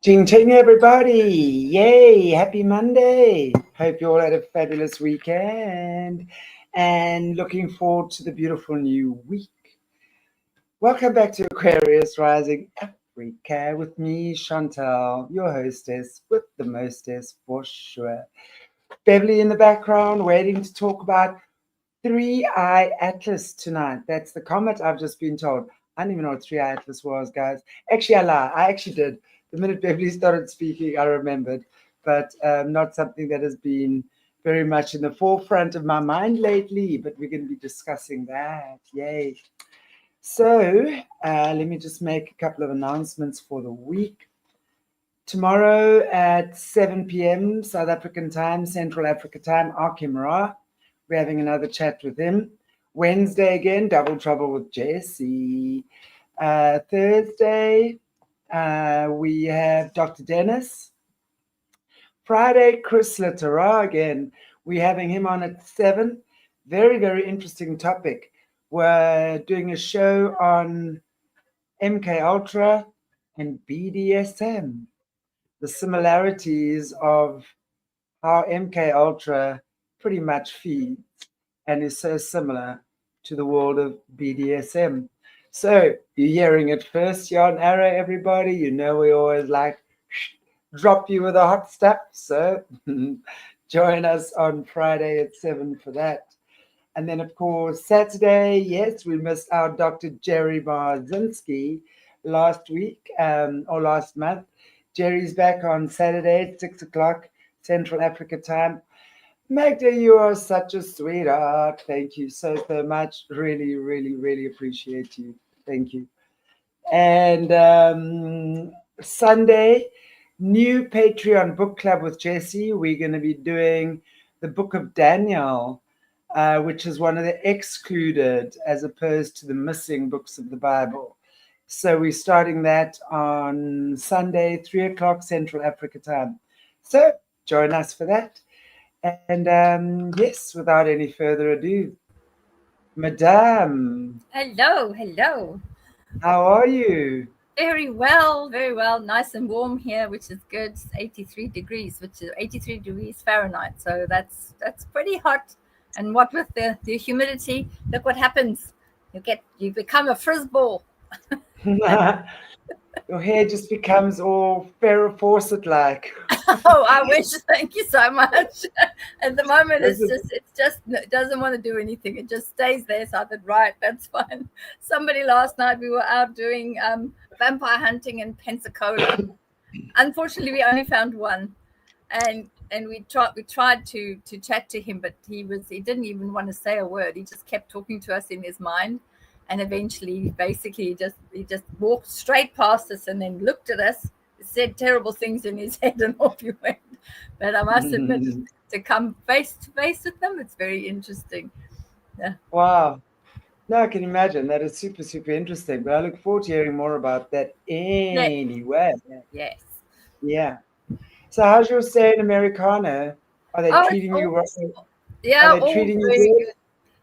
Ching ching, everybody! Yay! Happy Monday! Hope you all had a fabulous weekend and looking forward to the beautiful new week. Welcome back to Aquarius Rising Africa with me, Chantal, your hostess with the mostess for sure. Beverli in the background, waiting to talk about Three-Eye Atlas tonight. That's the comet, I've just been told. I didn't even know what Three-Eye Atlas was, guys. Actually, I lie. I actually did. The minute Beverli started speaking, I remembered. But not something that has been very much in the forefront of my mind lately. But we're going to be discussing that. Yay. So let me just make a couple of announcements for the week. Tomorrow at 7 p.m. South African time, Central Africa time, Akim Ra. We're having another chat with him. Wednesday again, Double Trouble with Jesse. Thursday, we have Dr. Dennis. Friday, Chris Littera again. We're having him on at 7. Very, very interesting topic. We're doing a show on MK Ultra and BDSM. The similarities of how MK Ultra pretty much feeds and is so similar to the world of BDSM. So you're hearing it first here on Arrow, everybody. You know we always like drop you with the hot stuff. So join us on Friday at 7 for that. And then, of course, Saturday, yes, we missed our Dr. Jerry Marzinski last week or last month. Jerry's back on Saturday at 6 o'clock Central Africa time. Magda, you are such a sweetheart. Thank you so much. Really, really, really appreciate you. Thank you. And Sunday, new Patreon book club with Jesse. We're going to be doing the book of Daniel, which is one of the excluded as opposed to the missing books of the Bible. So we're starting that on Sunday, 3 o'clock Central Africa time. So join us for that. And yes, without any further ado, Madame. Hello. How are you? Very well. Nice and warm here, which is good. It's 83 degrees, which is 83 degrees Fahrenheit. So that's pretty hot. And what with the humidity, look what happens. You become a frisbee. Your hair just becomes all Farrah Fawcett-like. Oh, I wish. Thank you so much. At the moment, it doesn't want to do anything. It just stays there. So I thought, right, that's fine. Somebody last night, we were out doing vampire hunting in Pensacola. Unfortunately, we only found one, and we tried to chat to him, but he didn't even want to say a word. He just kept talking to us in his mind. And eventually, basically, he just walked straight past us and then looked at us, said terrible things in his head, and off he went. But I must admit, to come face to face with them, it's very interesting. Yeah. Wow. No, I can imagine. That is super, super interesting. But I look forward to hearing more about that anyway. Yes. Yeah. So how's your stay in Americana? Are they treating you well? Yeah, are they treating you good?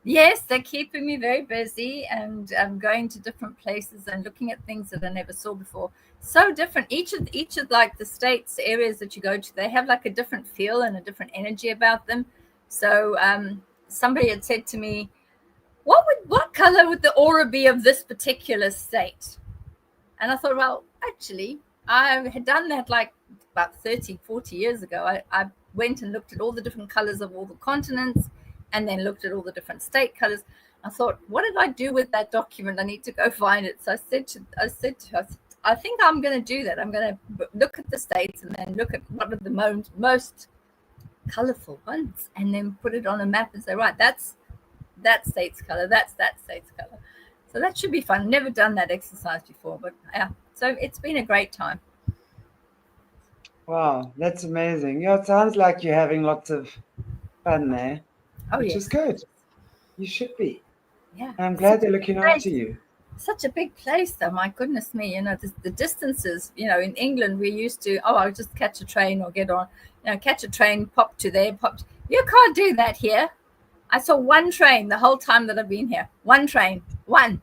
Yes, they're keeping me very busy, and I'm going to different places and looking at things that I never saw before. So different. Each of like the states, areas that you go to, they have like a different feel and a different energy about them. So somebody had said to me, what color would the aura be of this particular state? And I thought, well, actually, I had done that like about 30, 40 years ago. I went and looked at all the different colors of all the continents, and then looked at all the different state colors. I thought, what did I do with that document? I need to go find it. So I said to her, I think I'm going to do that. I'm going to look at the states and then look at what are the most colorful ones, and then put it on a map and say, right, that's that state's color, that's that state's color. So that should be fun. Never done that exercise before, but yeah. So it's been a great time. Wow, that's amazing. Yeah, it sounds like you're having lots of fun there. Which is good. You should be. Yeah. I'm glad they're looking after you. Such a big place, though. My goodness me, the distances. In England, we're used to, I'll just catch a train or get on, catch a train, pop to there, pop. You can't do that here. I saw one train the whole time that I've been here. One train, one.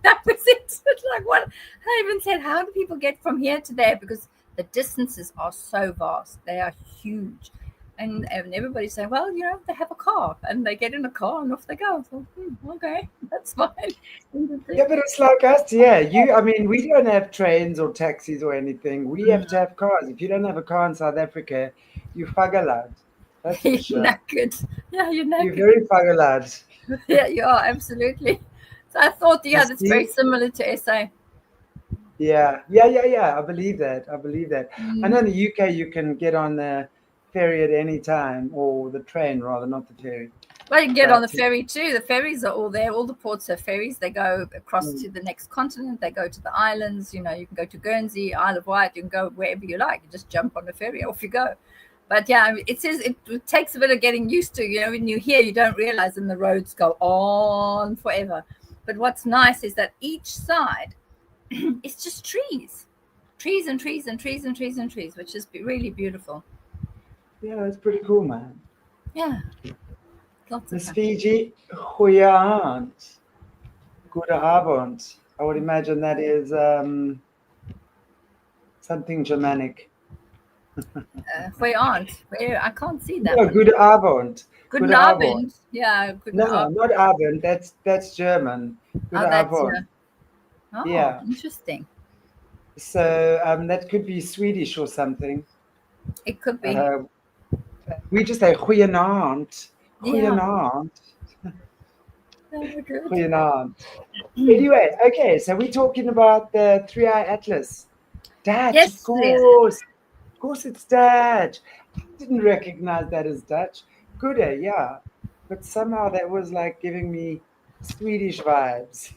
That was it. It's like what? I even said, how do people get from here to there? Because the distances are so vast. They are huge. And everybody's saying, well, they have a car, and they get in a car and off they go. So, okay, that's fine. Yeah, but it's like us, yeah. I mean, we don't have trains or taxis or anything. We have to have cars. If you don't have a car in South Africa, you fagalad. That's for You're sure. knackered. Yeah, you're You're knackered. very fagalad. Yeah, you are, absolutely. So I thought, that's very similar to SA. Yeah. I believe that. I know in the UK you can get on the ferry at any time, or the train rather, not the ferry. Well, you can get on the ferry too. The ferries are all there. All the ports have ferries. They go across to the next continent. They go to the islands. You can go to Guernsey, Isle of Wight. You can go wherever you like. You just jump on the ferry, off you go. But yeah, it says it takes a bit of getting used to. When you're here, you don't realize, and the roads go on forever. But what's nice is that each side it's just trees and trees and trees and trees and trees, which is really beautiful. Yeah, it's pretty cool, man. Yeah. Lots Miss of Fiji, goeienaand. Goedenavond. I would imagine that is something Germanic. Goeienaand. I can't see that. No, goedenavond. Good Abend. Yeah. No, not Abend. That's German. Goedenavond. Yeah. Interesting. So that could be Swedish or something. It could be. We just say goeienaand. Goeienaand. Very good. Goeienaand. Anyway, okay, so we're talking about the 3-eye atlas. Dutch, yes, of course. Of course it's Dutch. I didn't recognize that as Dutch. Good, yeah. But somehow that was like giving me Swedish vibes.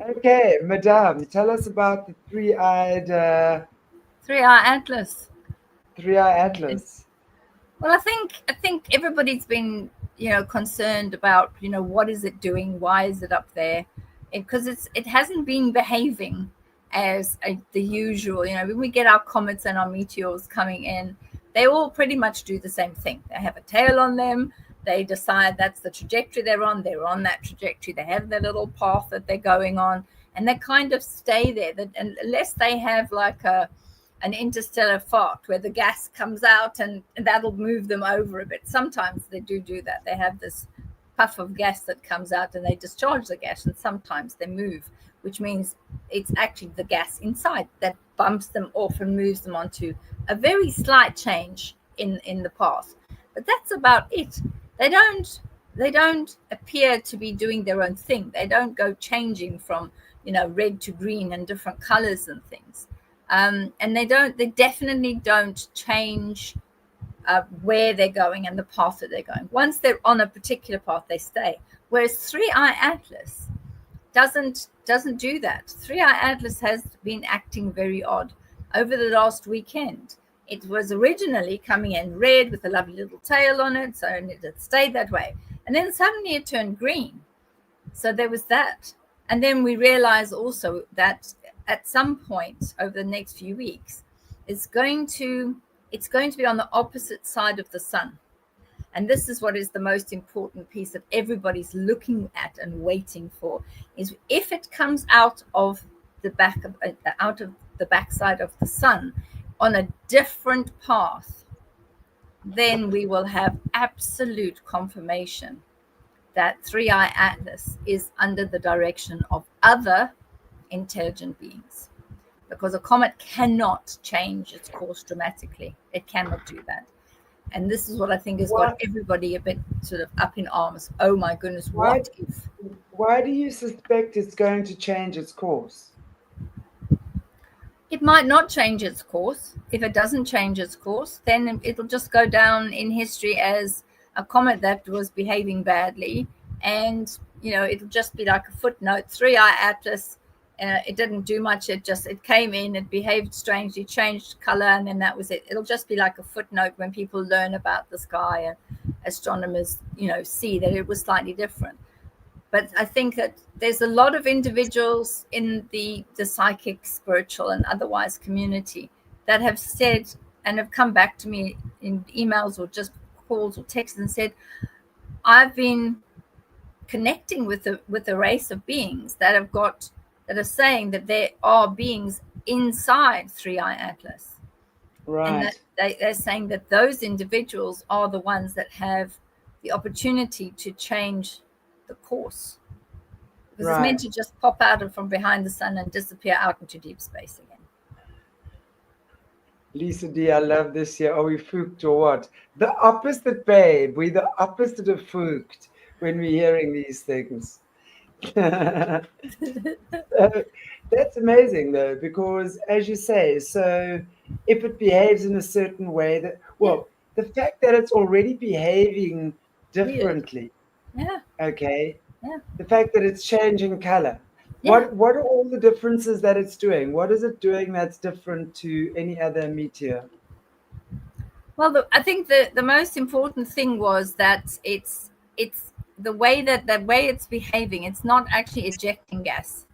Okay, Madame, tell us about the 3-eyed... 3-eye atlas. 3-eye atlas. Well, I think everybody's been, concerned about, what is it doing? Why is it up there? Because it hasn't been behaving as the usual. When we get our comets and our meteors coming in, they all pretty much do the same thing. They have a tail on them. They decide that's the trajectory they're on. They're on that trajectory. They have their little path that they're going on, and they kind of stay there. Unless they have like an interstellar fart where the gas comes out and that'll move them over a bit. Sometimes they do that. They have this puff of gas that comes out and they discharge the gas, and sometimes they move, which means it's actually the gas inside that bumps them off and moves them onto a very slight change in the path. But that's about it. They don't appear to be doing their own thing. They don't go changing from red to green and different colors and things. And they definitely don't change where they're going and the path that they're going. Once they're on a particular path, they stay. Whereas 3-eye atlas doesn't do that. 3-eye atlas has been acting very odd over the last weekend. It was originally coming in red with a lovely little tail on it, so it stayed that way. And then suddenly it turned green. So there was that. And then we realized also that at some point over the next few weeks, it's going to be on the opposite side of the sun. And this is what is the most important piece that everybody's looking at and waiting for, is if it comes out of the backside of the sun on a different path, then we will have absolute confirmation that 3-eye atlas is under the direction of other intelligent beings, because a comet cannot change its course dramatically. It cannot do that. And this is what I think has got everybody a bit sort of up in arms. Oh my goodness, what if? Why do you suspect it's going to change its course? It might not change its course. If it doesn't change its course, then it'll just go down in history as a comet that was behaving badly. And, it'll just be like a footnote. 3-eye atlas, it didn't do much. It came in, it behaved strangely, changed color, and then that was it. It'll just be like a footnote when people learn about the sky and astronomers, see that it was slightly different. But I think that there's a lot of individuals in the psychic, spiritual, and otherwise community that have said and have come back to me in emails or just calls or texts and said, I've been connecting with a race of beings that are saying that there are beings inside 3i Atlas. And that Right. they're saying that those individuals are the ones that have the opportunity to change the course, because it's meant Right. to just pop out from behind the sun and disappear out into deep space again. Lisa D, I love this here. Are we fooked or what? The opposite, babe. We're the opposite of fooked when we're hearing these things. So that's amazing, though, because as you say, so if it behaves in a certain way, that, Yeah, well, the fact that it's already behaving weird. differently, Yeah, okay, yeah, the fact that it's changing color. yeah. What are all the differences that it's doing? What is it doing that's different to any other meteor? Well, I think the most important thing was that it's the way it's behaving. It's not actually ejecting gas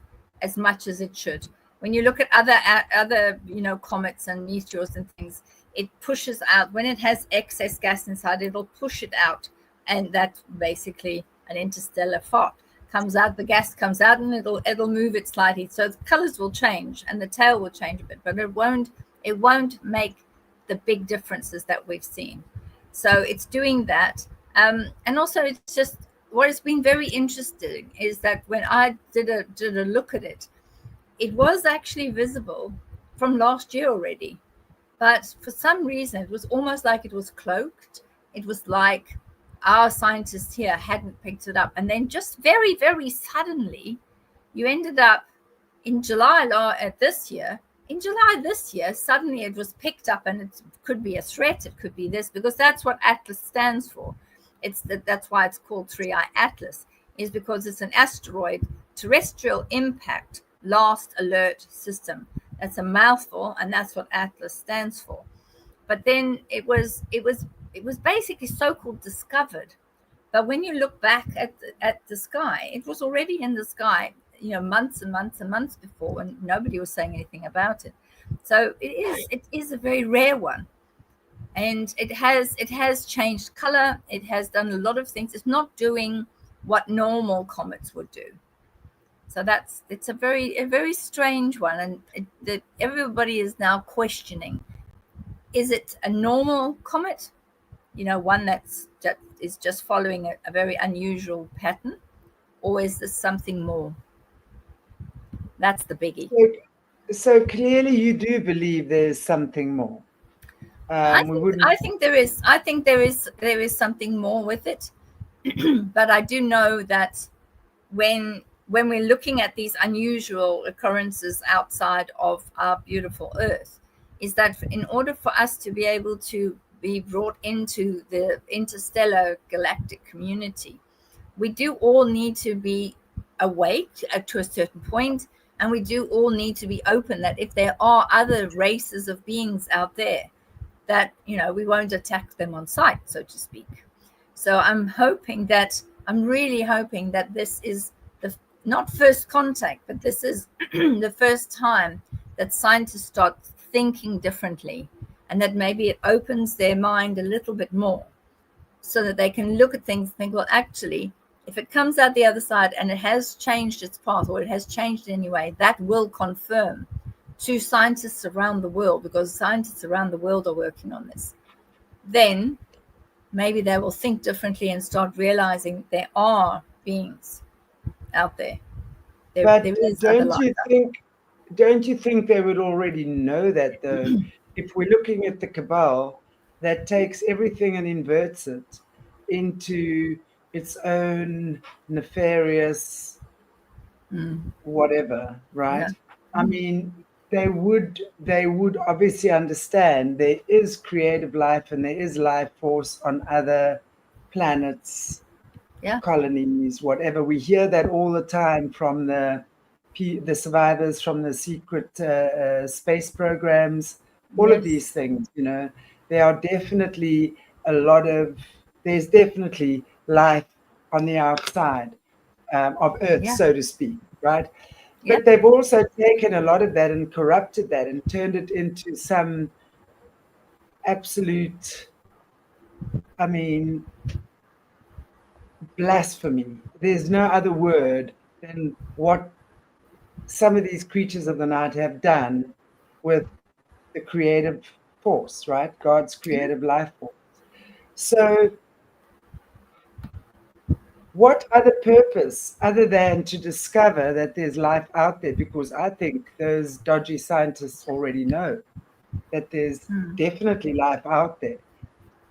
as much as it should. When you look at other comets and meteors and things, it pushes out when it has excess gas inside. It'll push it out, and that's basically an interstellar fart. Comes out, the gas comes out, and it'll move it slightly, so the colors will change and the tail will change a bit, but it won't make the big differences that we've seen. So it's doing that. And also, it's just what has been very interesting is that when I did a look at it, it was actually visible from last year already. But for some reason, it was almost like it was cloaked. It was like our scientists here hadn't picked it up. And then just very, very suddenly, you ended up in July this year. In July this year, suddenly it was picked up, and it could be a threat. It could be this, because that's what Atlas stands for. That's why it's called 3i Atlas, is because it's an asteroid terrestrial impact last alert system. That's a mouthful, and that's what Atlas stands for. But then it was basically so-called discovered. But when you look back at the sky, it was already in the sky, months and months and months before, and nobody was saying anything about it. So it is a very rare one, and it has changed color. It has done a lot of things. It's not doing what normal comets would do. So it's a very strange one, and that everybody is now questioning: is it a normal comet? One that is just following a very unusual pattern, or is this something more? That's the biggie. So clearly, you do believe there's something more. I We think wouldn't. I think there is. I think there is something more with it, but I do know that when we're looking at these unusual occurrences outside of our beautiful Earth, is that in order for us to be able to be brought into the interstellar galactic community, we do all need to be awake to a certain point, and we do all need to be open that if there are other races of beings out there, that we won't attack them on sight, so to speak. So I'm really hoping that this is the not first contact, but this is the first time that scientists start thinking differently, and that maybe it opens their mind a little bit more, so that they can look at things and think, well, actually, if it comes out the other side and it has changed its path, or it has changed anyway, that will confirm to scientists around the world, because scientists around the world are working on this. Then maybe they will think differently and start realizing there are beings out there. There But is other life out don't you think they would already know that, though? If we're looking at the cabal that takes everything and inverts it into its own nefarious there. whatever, Yeah. right? I mean, they would obviously understand there is creative life and there is life force on other planets, Yeah. colonies, whatever. We hear that all the time from the survivors from the secret space programs. All of Yes. these things, there are definitely a lot of there's definitely life on the outside of Earth, Yeah. so to speak, right? Yeah. But they've also taken a lot of that and corrupted that and turned it into some absolute, I mean, blasphemy. There's no other word than what some of these creatures of the night have done with the creative force, right? God's creative life force. So what other purpose other than to discover that there's life out there? Because I think those dodgy scientists already know that there's definitely life out there.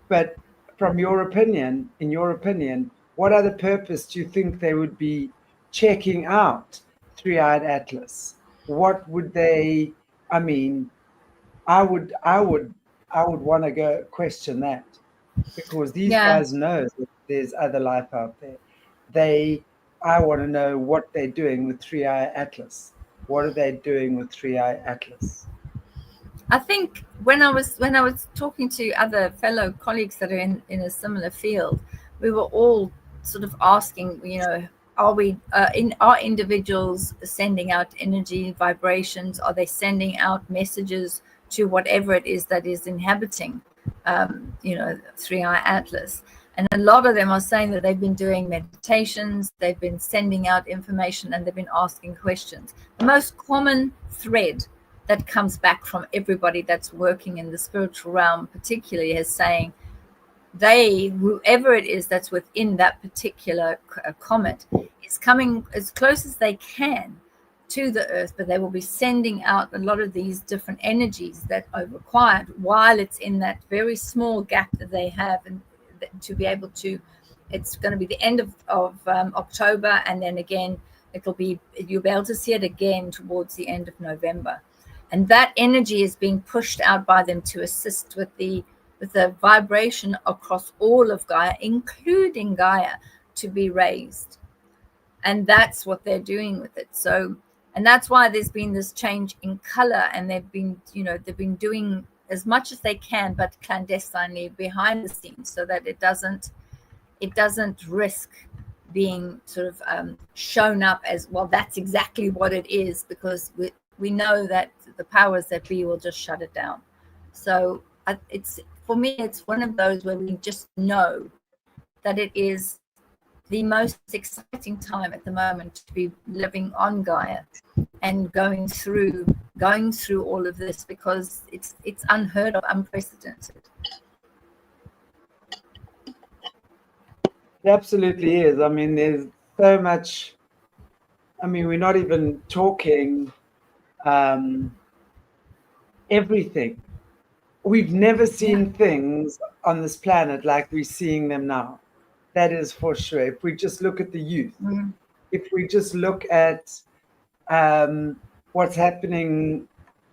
But from your opinion, in your opinion, what other purpose do you think they would be checking out Three-Eyed Atlas? What would they, I mean, I would want to go question that, because these Yeah. guys know that there's other life out there. I want to know what they're doing with Three-Eye Atlas. What are they doing with Three-Eye Atlas? I think when I was talking to other fellow colleagues that are in a similar field, we were all sort of asking, are individuals sending out energy vibrations? Are they sending out messages to whatever it is that is inhabiting, Three-Eye Atlas? And a lot of them are saying that they've been doing meditations, they've been sending out information, and they've been asking questions. The most common thread that comes back from everybody that's working in the spiritual realm, particularly, is saying whoever it is that's within that particular comet, is coming as close as they can to the earth, but they will be sending out a lot of these different energies that are required while it's in that very small gap that they have, and to be able to, it's going to be the end of October, and then again you'll be able to see it again towards the end of November. And that energy is being pushed out by them to assist with the vibration across all of Gaia, including Gaia, to be raised. And that's what they're doing with it. So, and that's why there's been this change in color, and they've been doing as much as they can, but clandestinely behind the scenes, so that it doesn't risk being sort of shown up as, well, that's exactly what it is, because we know that the powers that be will just shut it down. So it's, for me, it's one of those where we just know that it is the most exciting time at the moment to be living on Gaia and going through all of this, because it's unheard of, unprecedented. It absolutely is. I mean, there's so much. I mean, we're not even talking everything. We've never seen things on this planet like we're seeing them now. That is for sure. If we just look at the youth, if we just look at what's happening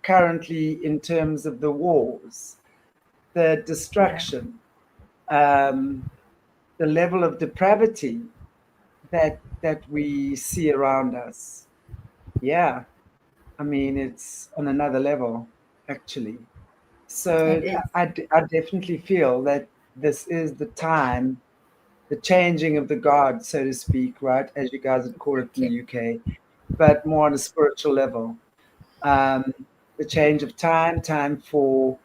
currently in terms of the wars, the destruction, the level of depravity that we see around us. Yeah, I mean, it's on another level, actually. So I definitely feel that this is the time, the changing of the guard, so to speak, right? As you guys would call it in the UK, but more on a spiritual level. The change of time for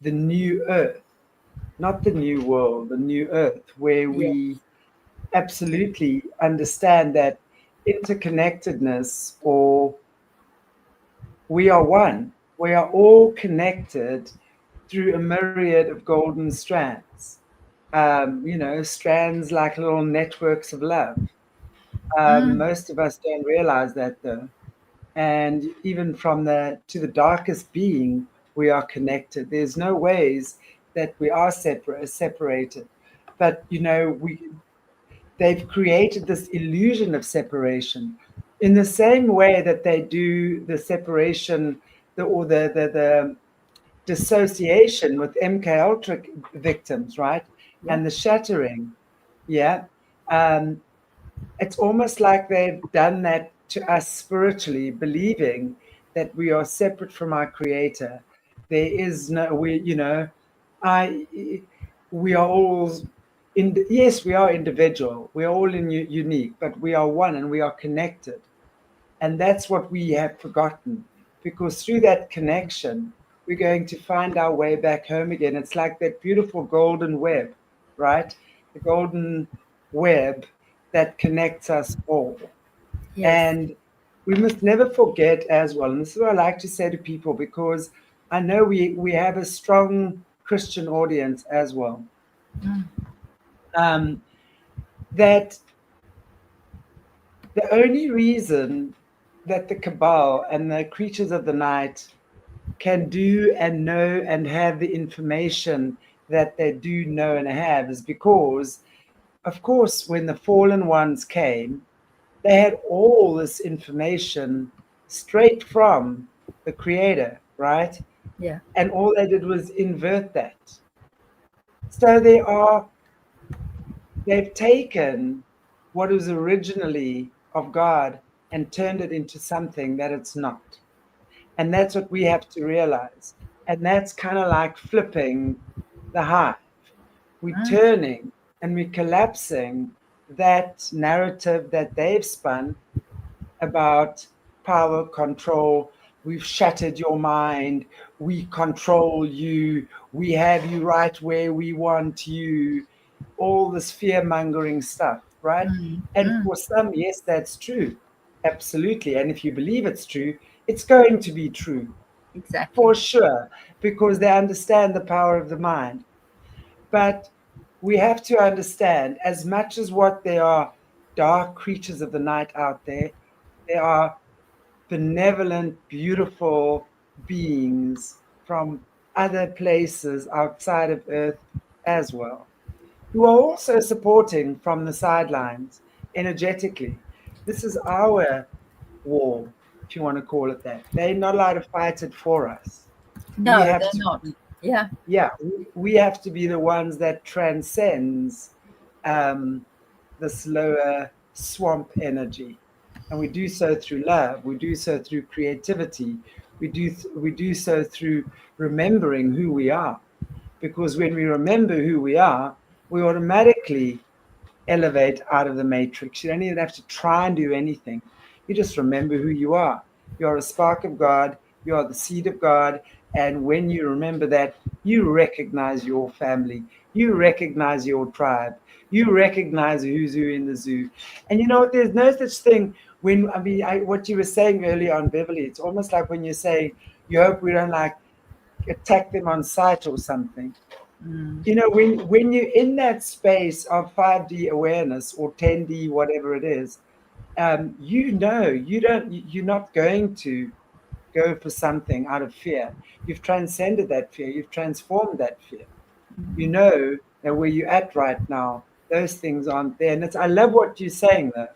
the new earth, not the new world, the new earth, where we absolutely understand that interconnectedness, or we are one. We are all connected through a myriad of golden strands. Strands like little networks of love. Most of us don't realize that, though. And even to the darkest being, we are connected. There's no ways that we are separated. But they've created this illusion of separation, in the same way that they do the separation, the dissociation with MK Ultra victims, right? And the shattering. Yeah. It's almost like they've done that to us spiritually, believing that we are separate from our creator. There is no, we are all yes, we are individual. We are all unique, but we are one and we are connected. And that's what we have forgotten, because through that connection, we're going to find our way back home again. It's like that beautiful golden web, right? The golden web that connects us all. Yes. And we must never forget as well, and this is what I like to say to people, because I know we have a strong Christian audience as well, Mm. um, that the only reason that the cabal and the creatures of the night can do and know and have the information that they do know and have is because, of course, when the fallen ones came, they had all this information straight from the creator, right? Yeah. And all they did was invert that. So they've taken what was originally of God and turned it into something that it's not. And that's what we have to realize. And that's kind of like flipping the hive. We're Mm. turning and we're collapsing that narrative that they've spun about power control. We've shattered your mind. We control you. We have you right where we want you. All this fear mongering stuff, right? Mm. And Mm. for some, yes, that's true. Absolutely. And if you believe it's true, it's going to be true Exactly. for sure, because they understand the power of the mind. But we have to understand, as much as what there are dark creatures of the night out there, there are benevolent, beautiful beings from other places outside of Earth as well, who are also supporting from the sidelines energetically. This is our war, if you want to call it that. They're not allowed to fight it for us. We No, have they're to not. Yeah. yeah, we have to be the ones that transcends um, this lower swamp energy, and we do so through love. We do so through creativity. We do so through remembering who we are, because when we remember who we are, we automatically elevate out of the matrix. You don't even have to try and do anything. You just remember who you are. You are a spark of God. You are the seed of God. And when you remember that, you recognize your family. You recognize your tribe. You recognize who's who in the zoo. And you know what? There's no such thing when, what you were saying earlier on, Beverly, it's almost like when you're saying, you hope we don't like attack them on sight or something. Mm. You know, when you're in that space of 5D awareness or 10D, whatever it is, you know you're not going to go for something out of fear. You've transcended that fear. You've transformed that fear. You know that where you're at right now, those things aren't there. And I love what you're saying though.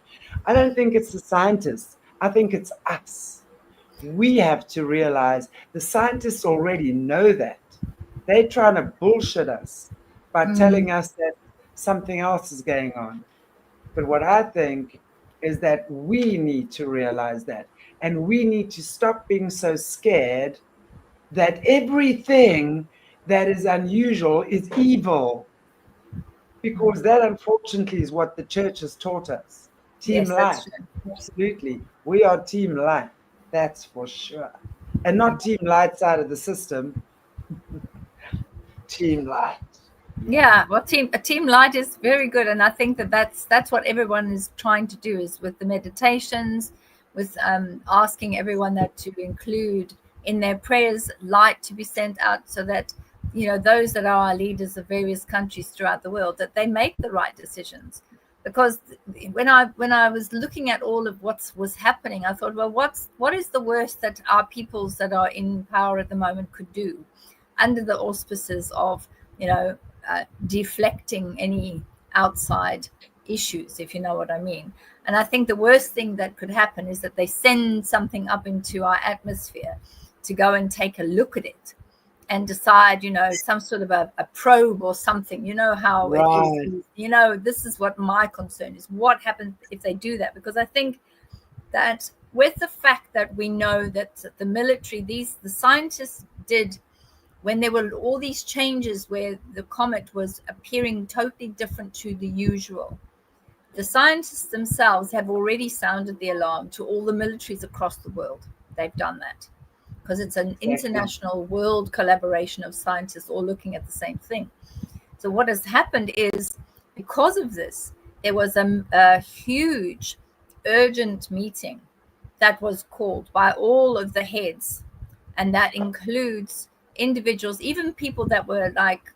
I don't think it's the scientists. I think it's us. We have to realize the scientists already know that. They're trying to bullshit us by Mm. telling us that something else is going on. But what I think is that we need to realize that. And we need to stop being so scared that everything that is unusual is evil, because that unfortunately is what the church has taught us. Team Yes, that's life. true. Absolutely. We are team life. That's for sure. And not team light side of the system, team light. Yeah, well, team light is very good, and I think that that's what everyone is trying to do is with the meditations, with asking everyone that to include in their prayers light to be sent out, so that those that are our leaders of various countries throughout the world, that they make the right decisions. Because when I was looking at all of what was happening, I thought, well, what is the worst that our peoples that are in power at the moment could do, under the auspices of you know deflecting any outside issues, if you know what I mean. And I think the worst thing that could happen is that they send something up into our atmosphere to go and take a look at it and decide, some sort of a probe or something. You know how it is. Right. This is what my concern is. What happens if they do that? Because I think that with the fact that we know that the military, the scientists did, when there were all these changes where the comet was appearing totally different to the usual, the scientists themselves have already sounded the alarm to all the militaries across the world. They've done that because it's an Exactly. international world collaboration of scientists all looking at the same thing. So what has happened is, because of this, there was a huge urgent meeting that was called by all of the heads, and that includes individuals, even people that were like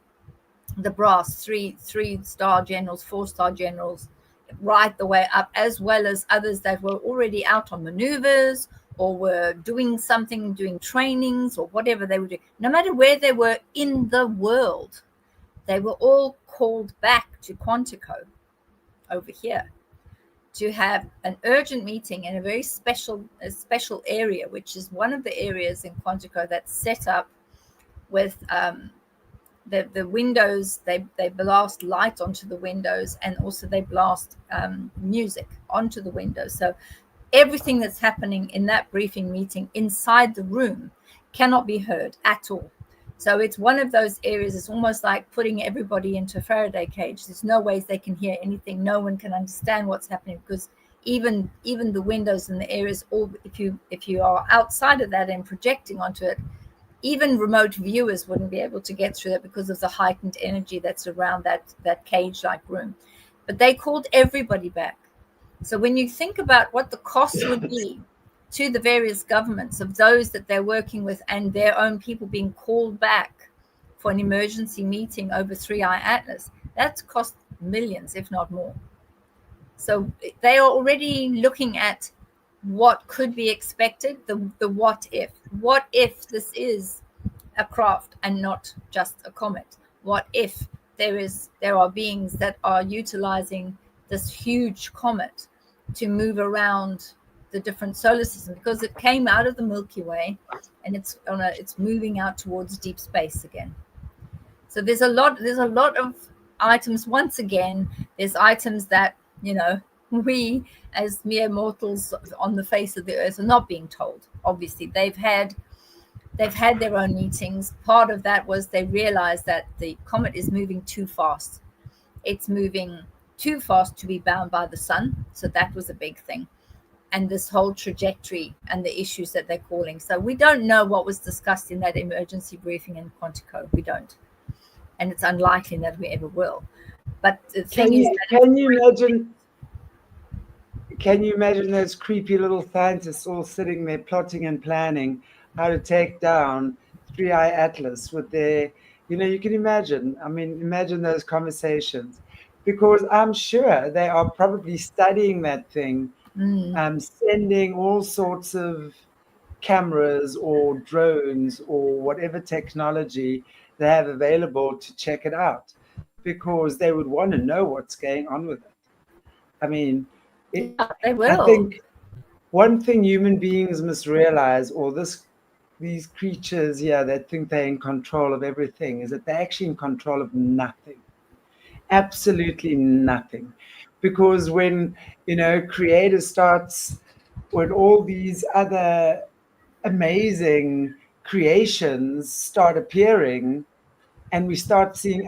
the brass, three-star generals, four-star generals, right the way up, as well as others that were already out on maneuvers or were doing something, doing trainings or whatever they were doing. No matter where they were in the world, they were all called back to Quantico over here to have an urgent meeting in a very special area, which is one of the areas in Quantico that's set up with the windows. They blast light onto the windows, and also they blast music onto the windows. So everything that's happening in that briefing meeting inside the room cannot be heard at all. So it's one of those areas. It's almost like putting everybody into a Faraday cage. There's no ways they can hear anything. No one can understand what's happening, because even the windows and the areas, all if you are outside of that and projecting onto it, even remote viewers wouldn't be able to get through it because of the heightened energy that's around that cage-like room. But they called everybody back. So when you think about what the cost would be to the various governments of those that they're working with and their own people being called back for an emergency meeting over 3i Atlas, that's cost millions, if not more. So they are already looking at what could be expected, the what if this is a craft and not just a comet? What if there are beings that are utilizing this huge comet to move around the different solar system, because it came out of the Milky Way and it's moving out towards deep space again. So there's a lot of items. Once again, there's items that, we as mere mortals on the face of the earth are not being told. Obviously, they've had their own meetings. Part of that was they realized that the comet is moving too fast. It's moving too fast to be bound by the sun. So that was a big thing. And this whole trajectory and the issues that they're calling. So we don't know what was discussed in that emergency briefing in Quantico. We don't. And it's unlikely that we ever will. But the thing is, can you imagine those creepy little scientists all sitting there plotting and planning how to take down 3i Atlas with their, you can imagine. I mean, imagine those conversations, because I'm sure they are probably studying that thing, sending all sorts of cameras or drones or whatever technology they have available to check it out, because they would want to know what's going on with it. I mean, they will. I think one thing human beings must realize, or these creatures here that think they're in control of everything, is that they're actually in control of nothing. Absolutely nothing. Because when, creator starts, when all these other amazing creations start appearing and we start seeing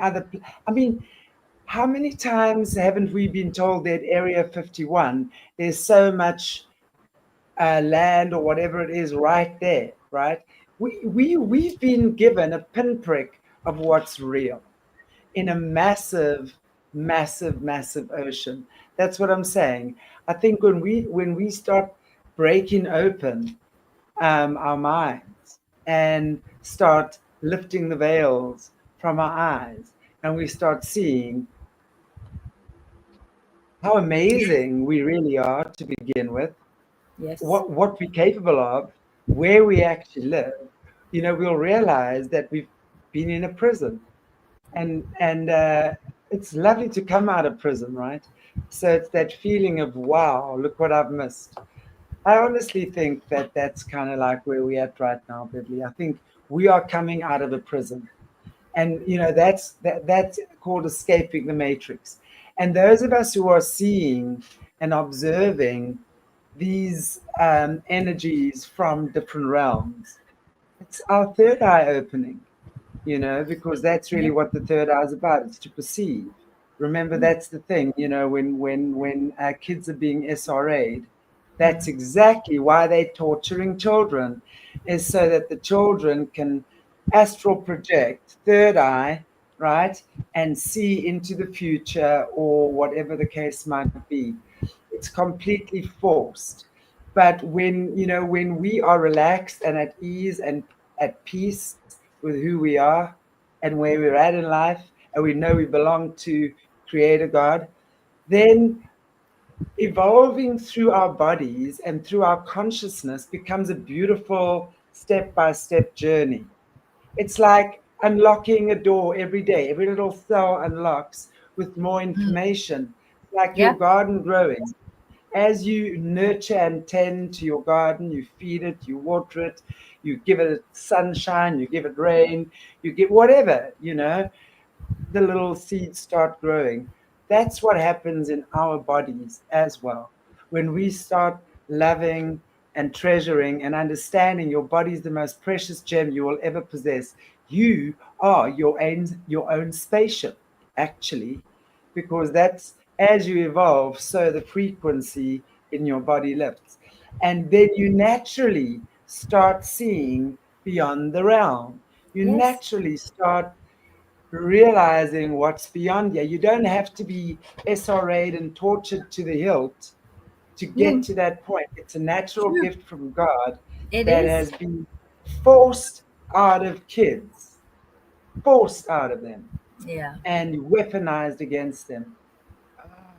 how many times haven't we been told that Area 51, there's so much land or whatever it is right there, right? We've been given a pinprick of what's real in a massive, massive, massive ocean. That's what I'm saying. I think when we start breaking open our minds and start lifting the veils from our eyes, and we start seeing how amazing we really are to begin with, what we're capable of, where we actually live, we'll realize that we've been in a prison, and it's lovely to come out of prison, right? So it's that feeling of, wow, look what I've missed. I honestly think that that's kind of like where we're at right now, Beverli. I think we are coming out of a prison, and that's called escaping the matrix. And those of us who are seeing and observing these energies from different realms, it's our third eye opening, because that's really what the third eye is about. It's to perceive. Remember, that's the thing, when kids are being SRA'd, that's exactly why they're torturing children, is so that the children can astral project, third eye, right, and see into the future or whatever the case might be. It's completely forced. But when we are relaxed and at ease and at peace with who we are and where we're at in life, and we know we belong to Creator God, then evolving through our bodies and through our consciousness becomes a beautiful step by step journey. It's like unlocking a door every day. Every little cell unlocks with more Mm. information, like your Yeah. garden growing. As you nurture and tend to your garden, you feed it, you water it, you give it sunshine, you give it rain, you give whatever, the little seeds start growing. That's what happens in our bodies as well. When we start loving and treasuring and understanding your body is the most precious gem you will ever possess, you are your own spaceship, actually, because that's as you evolve, so the frequency in your body lifts. And then you naturally start seeing beyond the realm. You Yes. naturally start realizing what's beyond you. You don't have to be SRA'd and tortured to the hilt to get Mm. to that point. It's a natural True. gift from God It that is. has been forced out of kids, forced out of them, Yeah. and weaponized against them. Ah,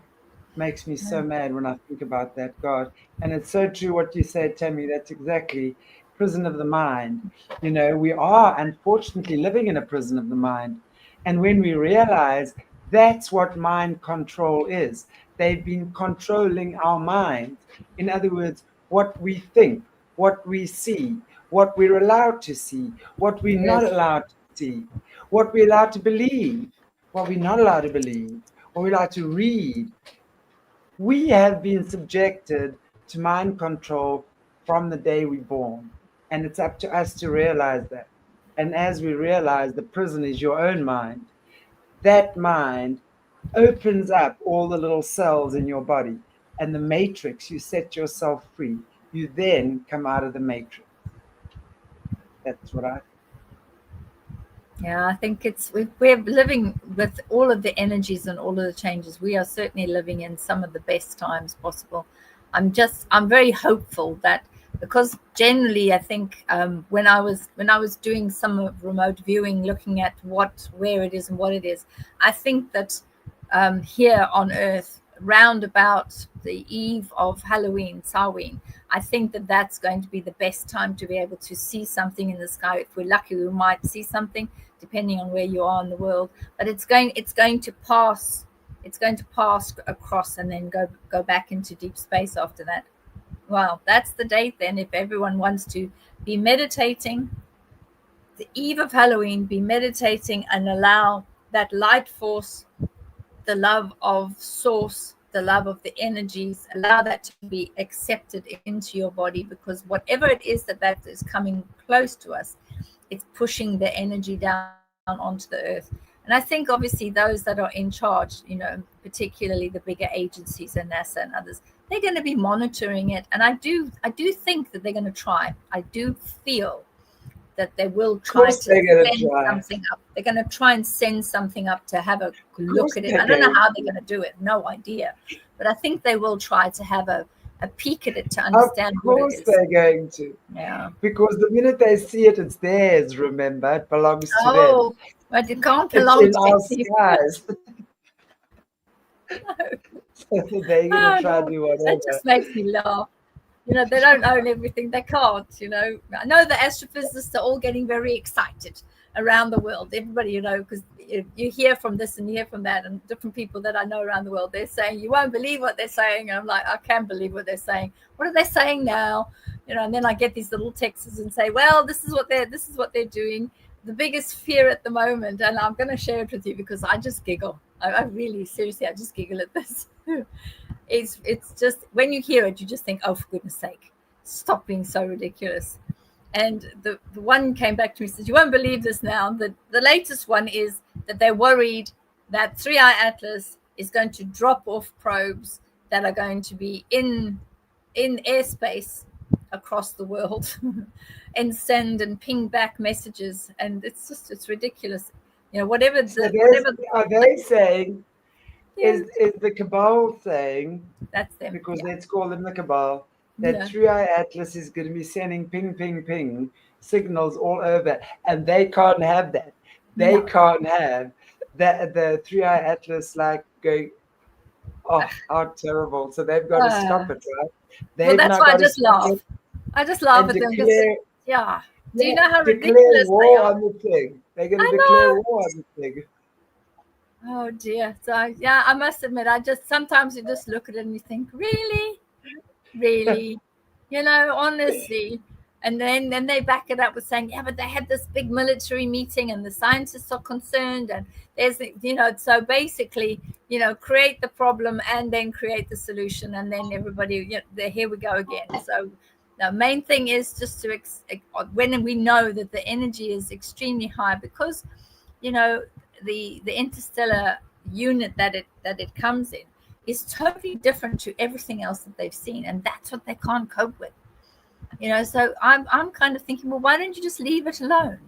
makes me Yeah. so mad when I think about that, God. And it's so true what you said, Tammy. That's exactly prison of the mind. We are unfortunately living in a prison of the mind. And when we realize that's what mind control is, they've been controlling our minds. In other words, what we think, what we see, what we're allowed to see, what we're not Yes. allowed to see, what we're allowed to believe, what we're not allowed to believe, what we're allowed to read. We have been subjected to mind control from the day we're born. And it's up to us to realize that. And as we realize the prison is your own mind, that mind opens up all the little cells in your body. And the matrix, you set yourself free. You then come out of the matrix. That's what I think. Yeah, I think we're living with all of the energies and all of the changes. We are certainly living in some of the best times possible. I'm very hopeful that, because generally I think when I was doing some of remote viewing, looking at where it is and what it is, I think that here on Earth, round about the eve of Halloween, Samhain, I think that that's going to be the best time to be able to see something in the sky. If we're lucky, we might see something, depending on where you are in the world. But it's going to pass. It's going to pass across and then go back into deep space after that. Well, that's the date then. If everyone wants to be meditating, the eve of Halloween, be meditating and allow that light force, the love of source, the love of the energies, allow that to be accepted into your body, because whatever it is that is coming close to us, it's pushing the energy down onto the earth. And I think obviously those that are in charge, particularly the bigger agencies and NASA and others, they're going to be monitoring it. And I do think that they're going to try. I do feel that they will Of try course to they're going to send try. something up. They're going to try and send something up to have a Of look course at it. they're I don't know going how they're to. going to do it, no idea. But I think they will try to have a peek at it to Of understand what it course is. they're going to. Yeah. Because the minute they see it, it's theirs, remember? It belongs to them. Oh, but it can't It's belong in to our anyone. skies. So they're going to Oh, try to no, do that whatever. just makes me laugh. They don't own everything. They can't. I know the astrophysicists are all getting very excited around the world. Everybody, because you hear from this and you hear from that, and different people that I know around the world, they're saying, you won't believe what they're saying. And I'm like, I can't believe what they're saying. What are they saying now? And then I get these little texts and say, well, this is what they're doing. The biggest fear at the moment, and I'm going to share it with you because I just giggle. I really, seriously, I just giggle at this. It's just, when you hear it, you just think, oh, for goodness sake, stop being so ridiculous. And the one came back to me and says, you won't believe this now. The latest one is that they're worried that 3i Atlas is going to drop off probes that are going to be in airspace across the world and send and ping back messages. And it's ridiculous. Whatever So are like, they saying, yeah, is the cabal saying, that's them. because Yeah. let's call them the cabal, that Yeah. 3i Atlas is going to be sending ping, ping, ping signals all over, and they can't have that. They No. can't have that. The 3i Atlas like going, oh, how terrible! So they've got to Uh, stop it, right? well, They've that's now why I got to just stop laugh. it I just laugh and at them because, declare, yeah. Do you yeah, know how declare ridiculous they war are? on the thing. They're going to I declare know. war on the thing. Oh dear. So yeah, I must admit, I just sometimes you just look at it and you think, really, really, honestly. And then they back it up with saying, yeah, but they had this big military meeting and the scientists are concerned, and there's so basically, create the problem and then create the solution, and then everybody, here we go again. So the main thing is just to when we know that the energy is extremely high, because you know the interstellar unit that it comes in is totally different to everything else that they've seen, and that's what they can't cope with. So I'm kind of thinking, well, why don't you just leave it alone?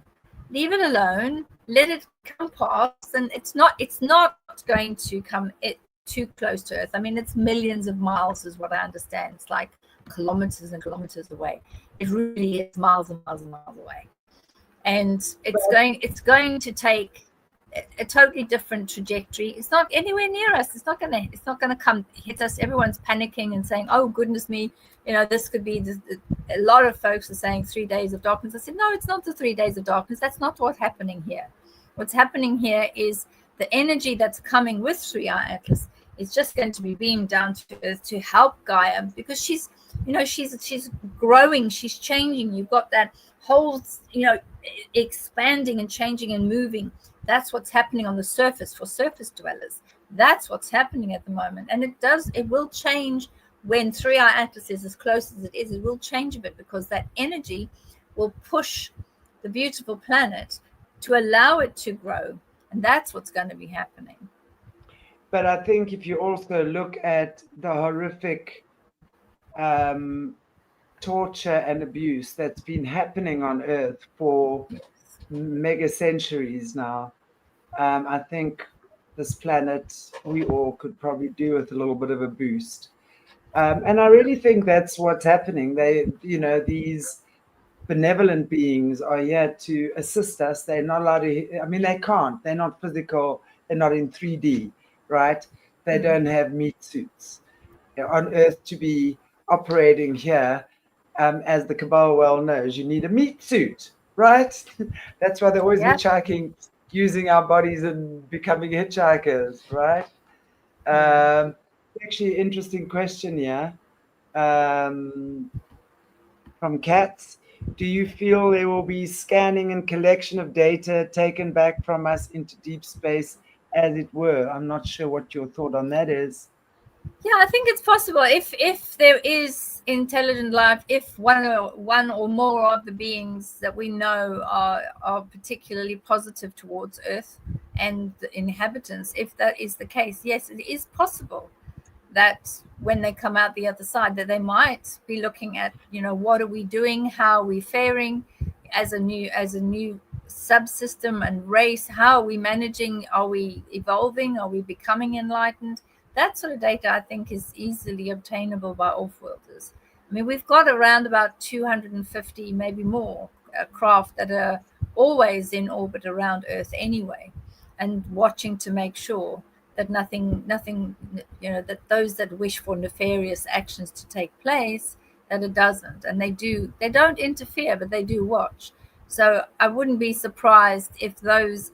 Leave it alone, let it come past, and it's not going to come too close to Earth. I mean, it's millions of miles is what I understand. It's like kilometers and kilometers away. It really is miles and miles and miles away. And it's going to take a totally different trajectory. It's not anywhere near us. It's not gonna come hit us. Everyone's panicking and saying, oh goodness me, this could be this. A lot of folks are saying 3 days of darkness. I said, no, it's not the 3 days of darkness. That's not what's happening here. What's happening here is the energy that's coming with 3i Atlas is just going to be beamed down to Earth to help Gaia, because she's growing, she's changing. You've got that whole expanding and changing and moving. That's what's happening on the surface for surface dwellers. That's what's happening at the moment. And it will change when 3i Atlas is as close as it is. It will change a bit, because that energy will push the beautiful planet to allow it to grow. And that's what's going to be happening. But I think if you also look at the horrific torture and abuse that's been happening on Earth for mega centuries now, I think this planet, we all could probably do with a little bit of a boost. And I really think that's what's happening. These benevolent beings are here to assist us. They're not allowed to, I mean, they can't. They're not physical. They're not in 3D, right? They don't have meat suits. On Earth, to be operating here, as the Cabal well knows, you need a meat suit, right? That's why they're always hitchhiking, using our bodies and becoming hitchhikers, right? Actually, interesting question here, from Cats. Do you feel there will be scanning and collection of data taken back from us into deep space, as it were? I'm not sure what your thought on that is. Yeah, I think it's possible. If there is intelligent life, if one or more of the beings that we know are particularly positive towards Earth and the inhabitants, if that is the case, yes, it is possible that when they come out the other side, that they might be looking at, what are we doing, how are we faring as a new subsystem and race, how are we managing, are we evolving, are we becoming enlightened? That sort of data, I think, is easily obtainable by off-worlders. I mean, we've got around about 250, maybe more, craft that are always in orbit around Earth anyway, and watching to make sure that nothing, that those that wish for nefarious actions to take place, that it doesn't. And they don't interfere, but they do watch. So I wouldn't be surprised if there is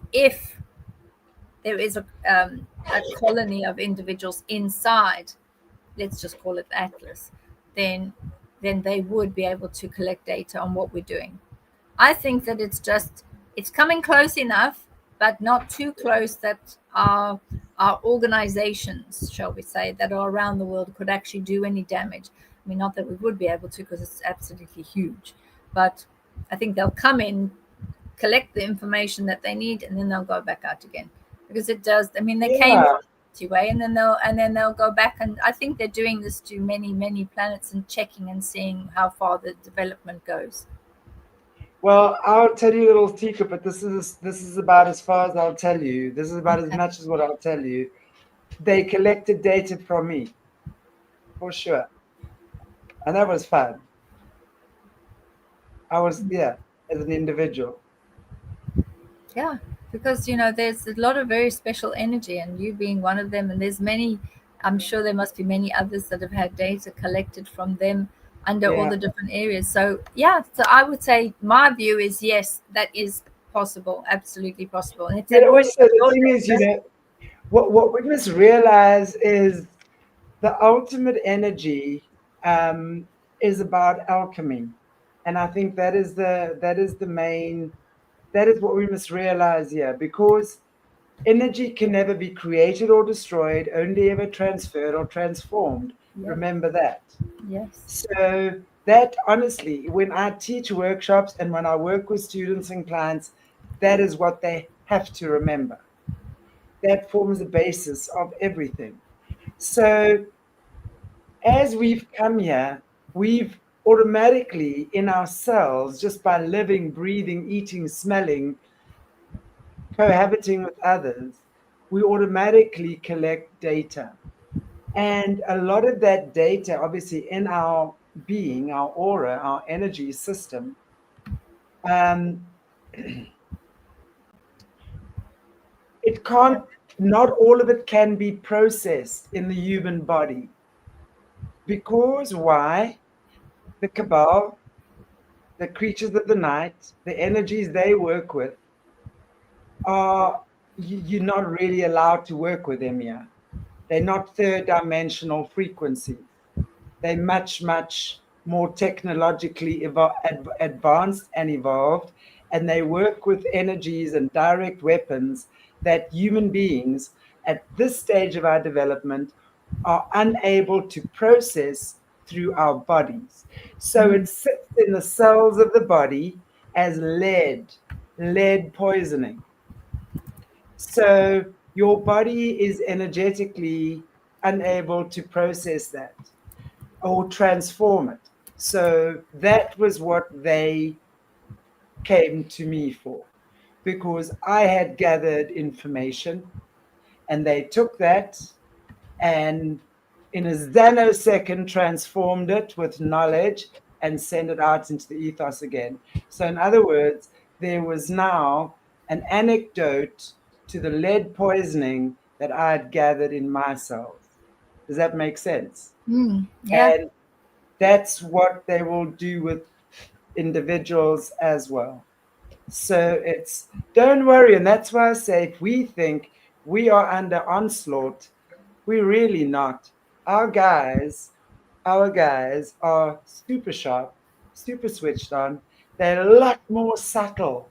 a colony of individuals inside, let's just call it Atlas, then they would be able to collect data on what we're doing. I think that it's coming close enough, but not too close that our organizations, shall we say, that are around the world could actually do any damage. I mean, not that we would be able to, because it's absolutely huge, but I think they'll come in, collect the information that they need, and then they'll go back out again. Because it does. I mean, they came from the Milky Way, and then they'll go back, and I think they're doing this to many planets and checking and seeing how far the development goes. Well, I'll tell you a little secret, but this is about as far as I'll tell you. This is about as much as what I'll tell you. They collected data from me, for sure. And that was fun. I was, yeah, as an individual. Yeah, because there's a lot of very special energy, and you being one of them, and there's many. I'm sure there must be many others that have had data collected from them under all Yeah. the different areas. So yeah, so I would say my view is yes, that is possible, absolutely possible. And if But they've already also, the got thing your is, data, what we must realize is the ultimate energy is about alchemy. And I think that is the main, that is what we must realize here, because energy can never be created or destroyed, only ever transferred or transformed. yep, Remember that. yes, So that, honestly, when I teach workshops and when I work with students and clients, that is what they have to remember. That forms the basis of everything. So as we've come here, we've automatically in ourselves, just by living, breathing, eating, smelling, cohabiting with others, we automatically collect data. And a lot of that data, obviously, in our being, our aura, our energy system, um, it can't, not all of it can be processed in the human body. Because why? The cabal, the creatures of the night, the energies they work with are, you're not really allowed to work with them here. They're not third dimensional frequencies. They're much, much more technologically advanced and evolved, and they work with energies and direct weapons that human beings at this stage of our development are unable to process through our bodies. So mm, it sits in the cells of the body as lead poisoning. So your body is energetically unable to process that or transform it. So that was what they came to me for, because I had gathered information and they took that and in a nanosecond transformed it with knowledge and sent it out into the ethos again. So, in other words, there was now an anecdote to the lead poisoning that I had gathered in my cells. Does that make sense? yeah, And that's what they will do with individuals as well. So it's, don't worry. And that's why I say, if we think we are under onslaught, we're really not. Our guys, our guys are super sharp, super switched on. They're a lot more subtle,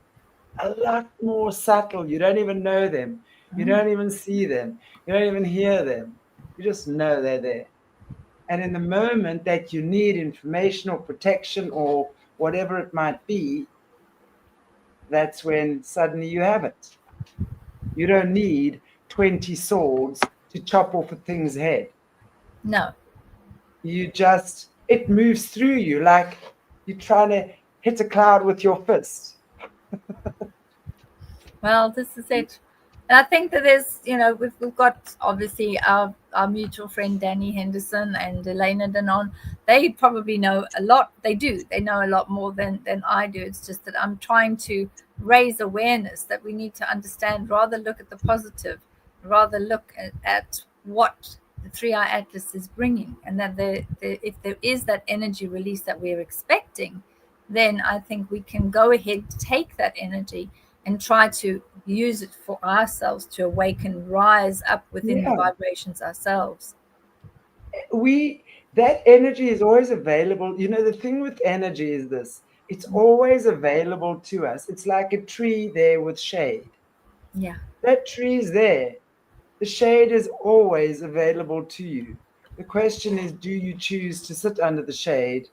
a lot more subtle. You don't even know them. You mm, don't even see them. You don't even hear them. You just know they're there. And in the moment that you need information or protection or whatever it might be, that's when suddenly you have it. You don't need 20 swords to chop off a thing's head. no. You just, it moves through you like you're trying to hit a cloud with your fist. Well, this is it. And I think that there's, we've got obviously our mutual friend Danny Henderson and Elena Danon. They probably know a lot. They do. They know a lot more than I do. It's just that I'm trying to raise awareness that we need to understand, rather look at the positive, rather look at what the 3i Atlas is bringing. And that if there is that energy release that we're expecting, then I think we can go ahead, take that energy and try to use it for ourselves to awaken, rise up within the Yeah. vibrations ourselves. We, that energy is always available. You know, the thing with energy is this, it's always available to us. It's like a tree there with shade. Yeah. That tree is there. The shade is always available to you. The question is, do you choose to sit under the shade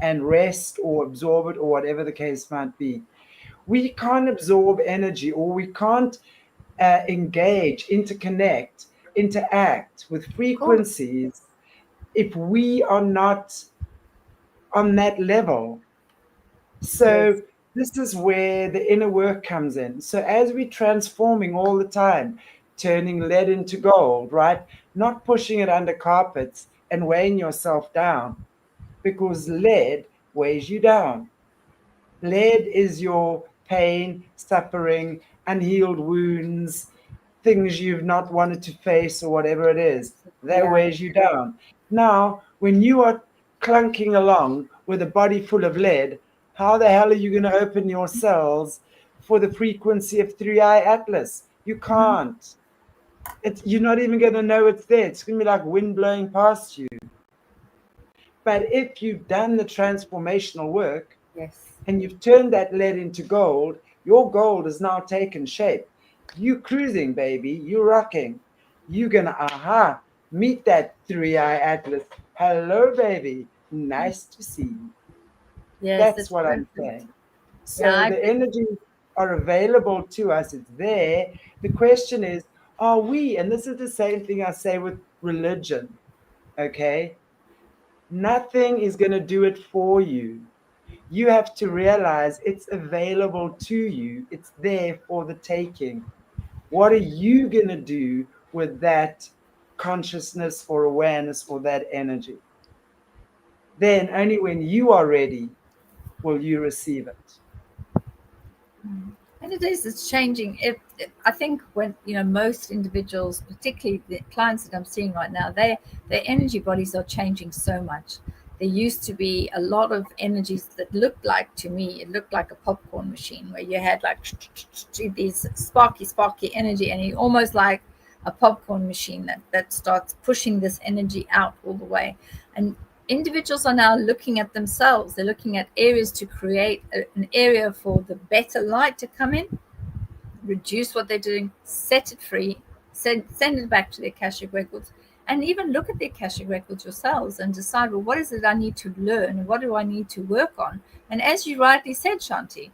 and rest or absorb it or whatever the case might be? We can't absorb energy, or we can't engage, interconnect, interact with Of course. frequencies if we are not on that level. Yes. So this is where the inner work comes in. So as we're transforming all the time, turning lead into gold, right? Not pushing it under carpets and weighing yourself down, because lead weighs you down. Lead is your pain, suffering, unhealed wounds, things you've not wanted to face, or whatever it is. That Yeah. weighs you down. Now, when you are clunking along with a body full of lead, how the hell are you going to open your cells for the frequency of 3i Atlas? You Mhm. can't. You're not even going to know it's there. It's going to be like wind blowing past you. But if you've done the transformational work, Yes. and you've turned that lead into gold, your gold has now taken shape. You cruising, baby. You rocking. You gonna meet that 3i Atlas. Hello, baby. Nice to see you. Yes, That's it's what I'm perfect. saying. Yeah, So I the agree. energies are available to us. It's there. The question is, are we? And this is the same thing I say with religion. Okay, nothing is going to do it for you. You have to realize it's available to you. It's there for the taking. What are you going to do with that consciousness or awareness or that energy? Then only when you are ready will you receive it. Mm. And it is, it's changing. I think when, most individuals, particularly the clients that I'm seeing right now, their energy bodies are changing so much. There used to be a lot of energies that looked like, to me, it looked like a popcorn machine where you had like these sparky energy, and you almost like a popcorn machine that starts pushing this energy out all the way. And individuals are now looking at themselves. They're looking at areas to create an area for the better light to come in, reduce what they're doing, set it free, send it back to their Akashic records, and even look at the Akashic records yourselves and decide, well, what is it I need to learn? What do I need to work on? And as you rightly said, Chanti,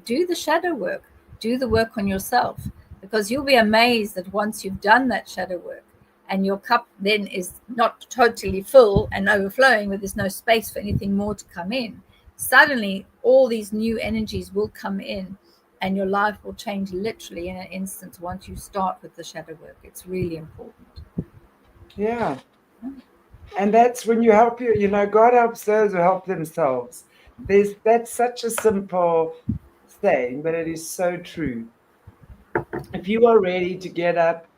do the shadow work, do the work on yourself, because you'll be amazed that once you've done that shadow work, and your cup then is not totally full and overflowing, where there's no space for anything more to come in, suddenly all these new energies will come in, and your life will change literally in an instant once you start with the shadow work. It's really important. Yeah. And that's when you help God helps those who help themselves. That's such a simple saying, but it is so true. If you are ready to get up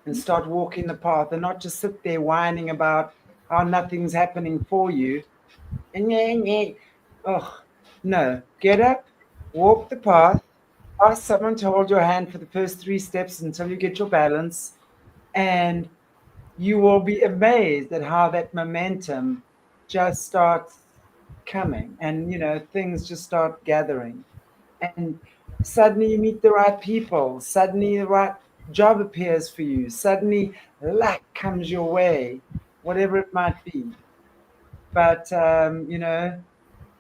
and start walking the path and not just sit there whining about how nothing's happening for you. And oh, no. Get up, walk the path, ask someone to hold your hand for the first 3 steps until you get your balance, and you will be amazed at how that momentum just starts coming and things just start gathering. And suddenly you meet the right people, suddenly the right job appears for you, suddenly luck comes your way, whatever it might be. But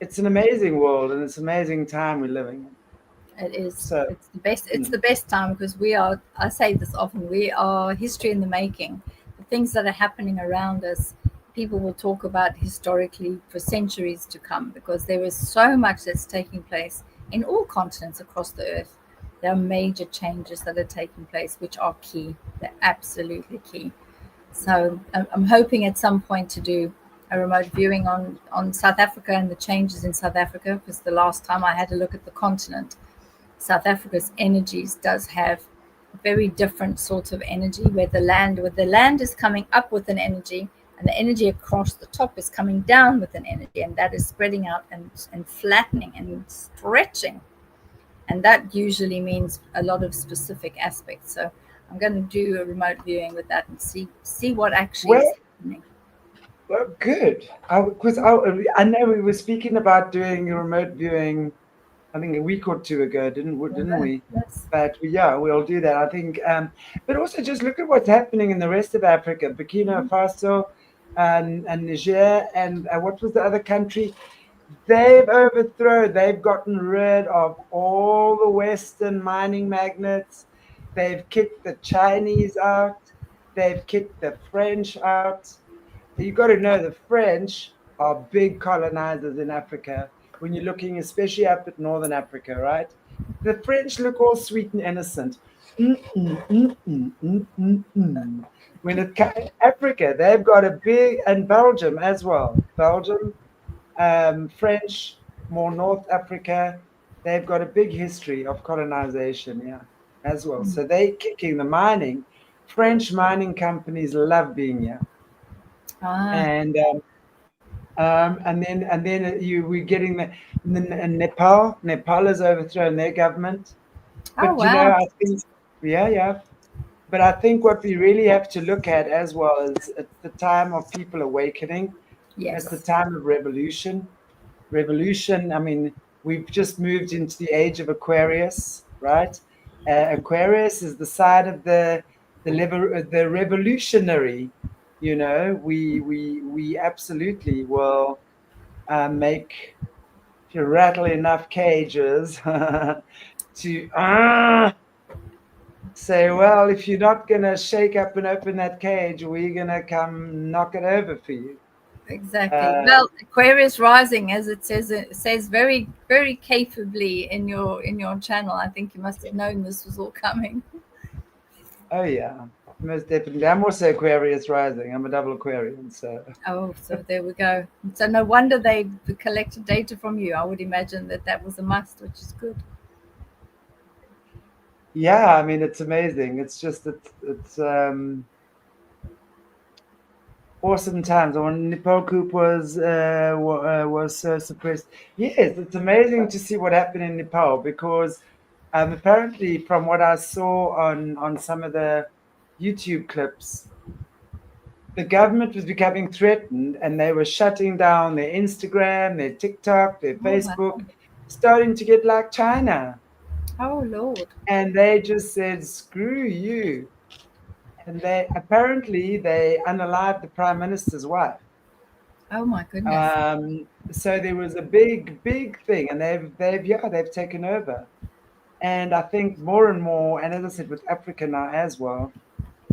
it's an amazing world and it's an amazing time we're living in. It is. So It's the best. It's the best time because we are. I say this often. We are history in the making. The things that are happening around us, people will talk about historically for centuries to come because there is so much that's taking place in all continents across the earth. There are major changes that are taking place, which are key. They're absolutely key. So I'm hoping at some point to do a remote viewing on South Africa and the changes in South Africa, because the last time I had a look at the continent, South Africa's energies does have a very different sort of energy where the land is coming up with an energy, and the energy across the top is coming down with an energy, and that is spreading out and flattening and stretching. And that usually means a lot of specific aspects. So I'm going to do a remote viewing with that and see what actually is well, happening. well good. I know we were speaking about doing a remote viewing, I think a week or two ago, didn't we? Yes. But yeah, we'll do that. I think, but also just look at what's happening in the rest of Africa, Burkina Faso, and Niger, and what was the other country? They've gotten rid of all the Western mining magnates. They've kicked the Chinese out. They've kicked the French out. You got to know the French are big colonizers in Africa when you're looking, especially up at Northern Africa, right? The French look all sweet and innocent. When it comes Africa, they've got a big, and Belgium as well. Belgium, French, more North Africa, they've got a big history of colonization, yeah, as well. So they kicking the mining. French mining companies love being here, Ah, and and then we're getting the Nepal. Nepal has overthrown their government, oh but wow. I think yeah. But I think what we really have to look at as well is it's the time of people awakening. It's the Yes. time of revolution. Revolution. I mean, we've just moved into the age of Aquarius, right? Aquarius is the side of the revolutionary. We absolutely will make if you rattle enough cages to say, well, if you're not gonna shake up and open that cage, we're gonna come knock it over for you. Exactly. Uh, Well, Aquarius rising, as it says very, very capably in your channel. I think you must have known this was all coming. oh yeah, most definitely. I'm also Aquarius rising. I'm a double Aquarian, so Oh, so there we go. So no wonder they collected data from you. I would imagine that that was a must, which is good. yeah. I mean, it's amazing. It's just it's awesome times. When Nepal Coup was so suppressed, yes, it's amazing to see what happened in Nepal because apparently, from what I saw on some of the YouTube clips, the government was becoming threatened and they were shutting down their Instagram, their TikTok, their Oh wow. Facebook, starting to get like China. Oh Lord. And they just said, screw you. And they unalived the prime minister's wife. Oh my goodness. So there was a big, big thing, and they've taken over. And I think more and more, and as I said, with Africa now as well,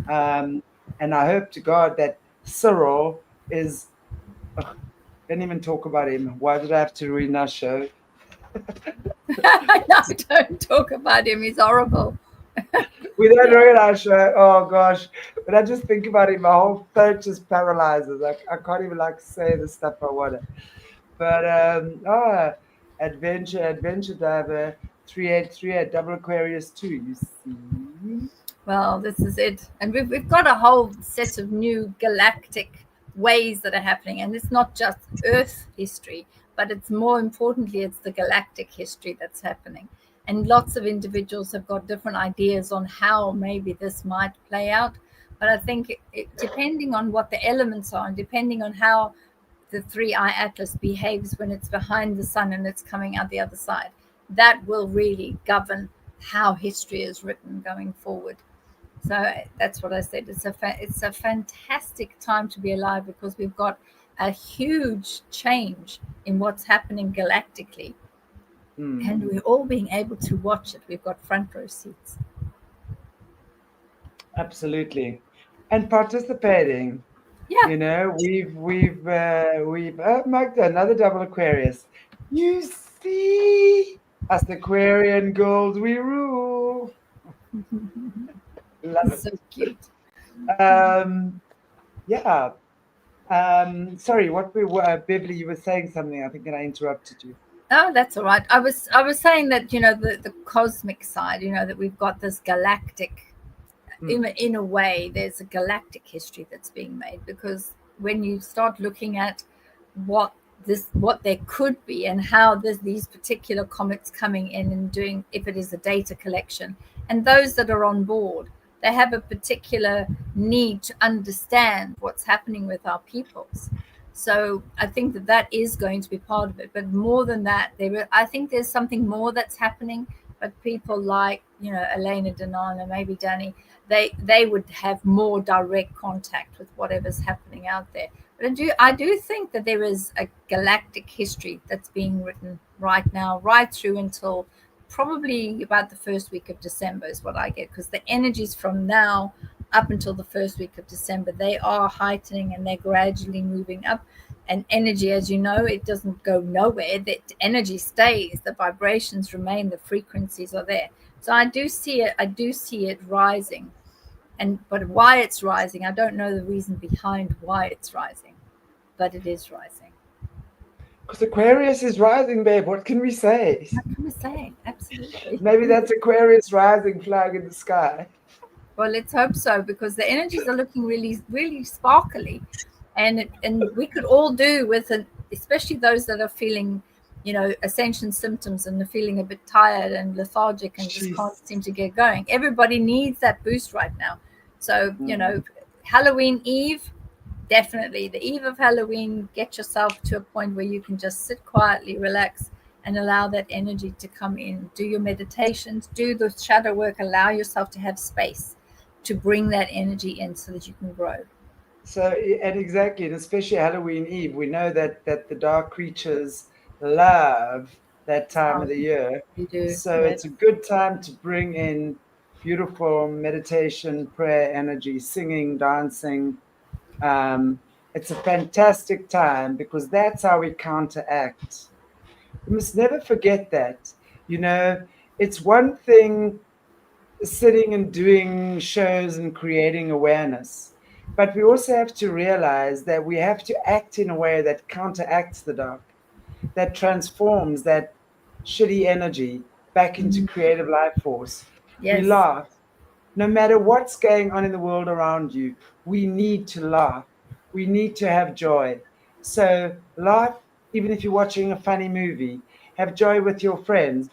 um, and I hope to God that Cyril is. Ugh, don't even talk about him. Why did I have to ruin our show? No, don't talk about him. He's horrible. We don't ruin our show. Oh gosh! But I just think about it, my whole throat just paralyzes. I can't even like say the stuff I want to. But adventure diver 383 double Aquarius 2. You see? Well, this is it. And we've got a whole set of new galactic ways that are happening. And it's not just Earth history, but it's more importantly, it's the galactic history that's happening. And lots of individuals have got different ideas on how maybe this might play out. But I think depending on what the elements are and depending on how the three-eye atlas behaves when it's behind the sun and it's coming out the other side, that will really govern how history is written going forward. So that's what I said. It's a fantastic time to be alive because we've got a huge change in what's happening galactically, and we're all being able to watch it. We've got front row seats. Absolutely. And participating. Yeah, We've oh Magda, another double Aquarius. You see, us Aquarian girls, we rule. Love so cute. it. Yeah. Sorry, what we were, Beverly, you were saying something. I think that I interrupted you. Oh, that's all right. I was saying that the cosmic side. That we've got this galactic. Hmm. In a way, there's a galactic history that's being made because when you start looking at what what there could be and how these particular comets coming in and doing, if it is a data collection, and those that are on board, they have a particular need to understand what's happening with our peoples. So I think that is going to be part of it. But more than that, I think there's something more that's happening. But people like Elena Danana, maybe Danny, they would have more direct contact with whatever's happening out there. But I do think that there is a galactic history that's being written right now, right through until probably about the first week of December is what I get, because the energies from now up until the first week of December, they are heightening and they're gradually moving up. And energy, as you know, it doesn't go nowhere. That energy stays, the vibrations remain, the frequencies are there. So I do see it rising. But why it's rising, I don't know the reason behind why it's rising, but it is rising. Because Aquarius is rising, babe. What can we say? What can we say? Absolutely. Maybe that's Aquarius rising flag in the sky. Well, let's hope so, because the energies are looking really, really sparkly, and we could all do with it, especially those that are feeling, ascension symptoms and are feeling a bit tired and lethargic and just can't Jeez. seem to get going. Everybody needs that boost right now. So, Mm. Halloween Eve, definitely the eve of Halloween, get yourself to a point where you can just sit quietly, relax, and allow that energy to come in. Do your meditations, do the shadow work, allow yourself to have space to bring that energy in so that you can grow. So, and exactly, and especially Halloween Eve, we know that the dark creatures love that time of Oh, the year. you do. So Yes. it's a good time to bring in beautiful meditation, prayer energy, singing, dancing. Um, it's a fantastic time because that's how we counteract. We must never forget that. You know, it's one thing sitting and doing shows and creating awareness. But we also have to realize that we have to act in a way that counteracts the dark, that transforms that shitty energy back into Mhm. creative life force. We Yes. laugh. No matter what's going on in the world around you, we need to laugh. We need to have joy. So laugh, even if you're watching a funny movie. Have joy with your friends.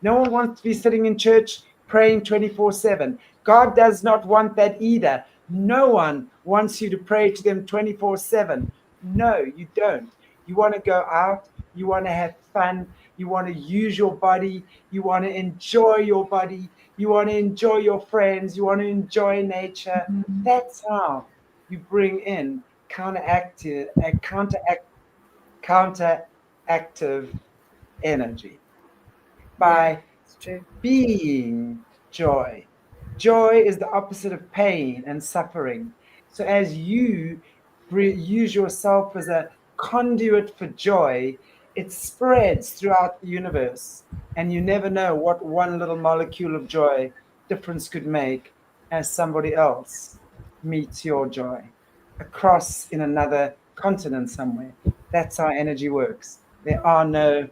No one wants to be sitting in church praying 24/7. God does not want that either. No one wants you to pray to them 24/7. No, you don't. You want to go out, you want to have fun, you want to use your body, you want to enjoy your body, you want to enjoy your friends, you want to enjoy nature. Mhm. That's how you bring in counteractive energy Yeah, by it's true. being joy. Joy is the opposite of pain and suffering. So, as you use yourself as a conduit for joy, it spreads throughout the universe. And you never know what one little molecule of joy difference could make as somebody else meets your joy across in another continent somewhere. That's how energy works. There are no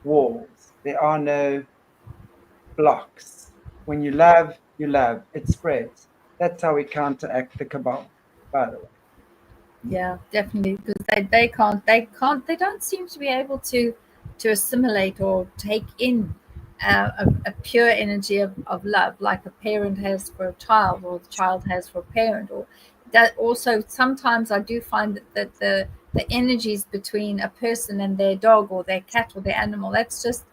walls, there are no blocks. When you love, it spreads. That's how we counteract the cabal, by the way. Yeah, definitely, because they don't seem to be able to assimilate or take in a pure energy of love, like a parent has for a child or the child has for a parent. Or that also, sometimes I do find that the energies between a person and their dog or their cat or their animal, it's just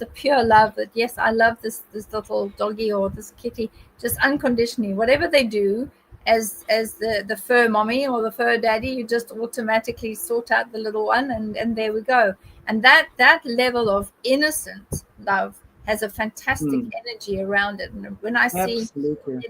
a pure love. That yes, I love this little doggy or this kitty, just unconditionally. Whatever they do, as the fur mommy or the fur daddy, you just automatically sort out the little one, and there we go. And that level of innocent love has a fantastic Mm, energy around it. And when I see, absolutely.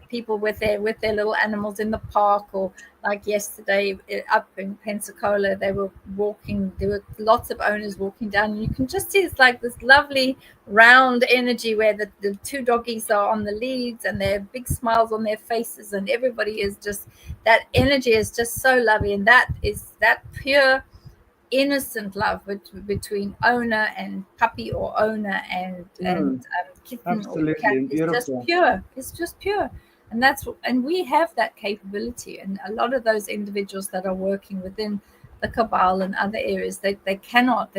people with their little animals in the park, or like yesterday, up in Pensacola, they were walking, there were lots of owners walking down, and you can just see it's like this lovely round energy where the two doggies are on the leads and they have big smiles on their faces, and everybody is just, that energy is just so lovely. And that is that pure innocent love between owner and puppy, or owner and Mm, kitten or cat, absolutely. And is just beautiful. pure. It's just pure. And we have that capability. And a lot of those individuals that are working within the cabal and other areas, they cannot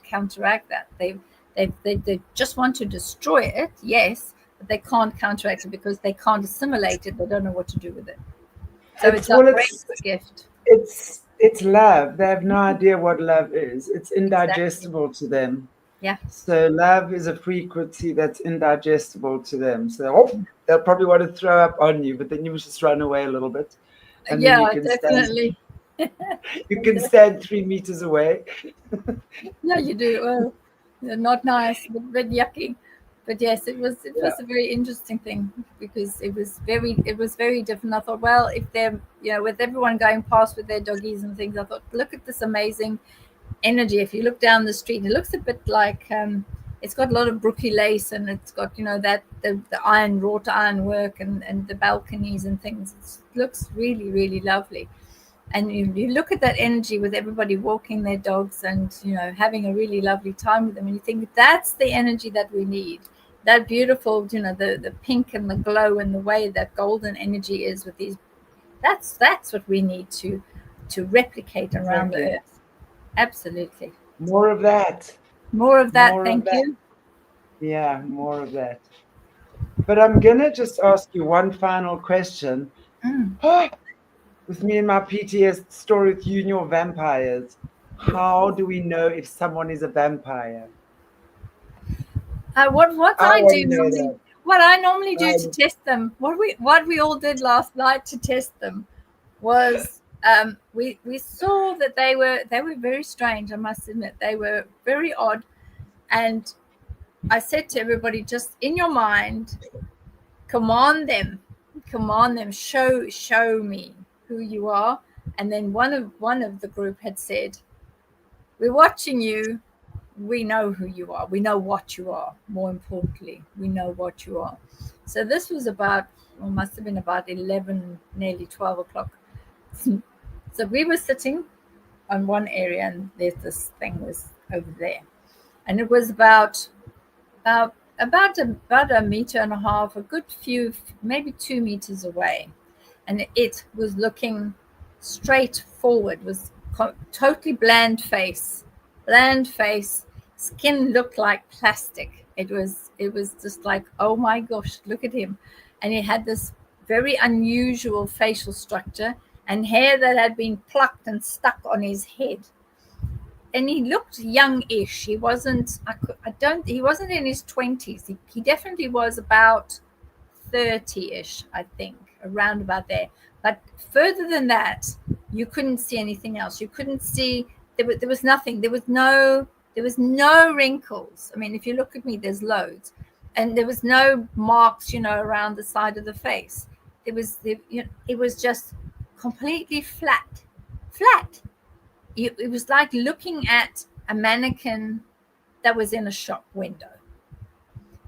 counteract that. They just want to destroy it, yes, but they can't counteract it because they can't assimilate it. They don't know what to do with it. So It's it's our well, greatest gift. it's love. They have no idea what love is. It's Exactly. indigestible to them. Yeah. So love is a frequency that's indigestible to them. So they'll probably want to throw up on you, but then you just run away a little bit, and then Yeah, definitely. you can stand 3 meters away. Yeah, you do. Well, not nice, but yucky. But yes, it Yeah. was a very interesting thing, because it was very different. I thought, well, if they're, with everyone going past with their doggies and things, I thought, look at this amazing energy. If you look down the street, it looks a bit like, it's got a lot of brookie lace, and it's got, that the iron, wrought iron work, and the balconies and things. It looks really, really lovely. And you look at that energy with everybody walking their dogs and, you know, having a really lovely time with them, and you think that's the energy that we need. That beautiful, you know, the pink and the glow and the way that golden energy is with these, that's what we need to replicate around the Exactly. earth. Absolutely. More of that. More of that, More of thank that. you. Yeah, more of that. But I'm gonna just ask you one final question. Mm. With me and my PTS story with you and your vampires, how do we know if someone is a vampire? What I I want do to know normally, that. what I normally do to Um, test them, what we all did last night to test them was, we saw that they were very strange. I must admit, they were very odd. And I said to everybody, just in your mind, command them, show me who you are. And then one of the group had said, we're watching you. We know who you are. We know what you are. More importantly, we know what you are. So this was about, well, must have been about 11, nearly 12 o'clock. So we were sitting on one area, and there's this thing was over there, and it was about a meter and a half, a good few, maybe 2 meters away, and it was looking straight forward. Was totally bland face, skin looked like plastic. It was just like, oh my gosh, look at him. And he had this very unusual facial structure and hair that had been plucked and stuck on his head. And he looked youngish. He wasn't, he wasn't in his 20s. He definitely was about 30ish, I think, around about there. But further than that, you couldn't see anything else. You couldn't see, there was nothing. There was no wrinkles. I mean, if you look at me, there's loads. And there was no marks, you know, around the side of the face. It was just completely flat. It was like looking at a mannequin that was in a shop window.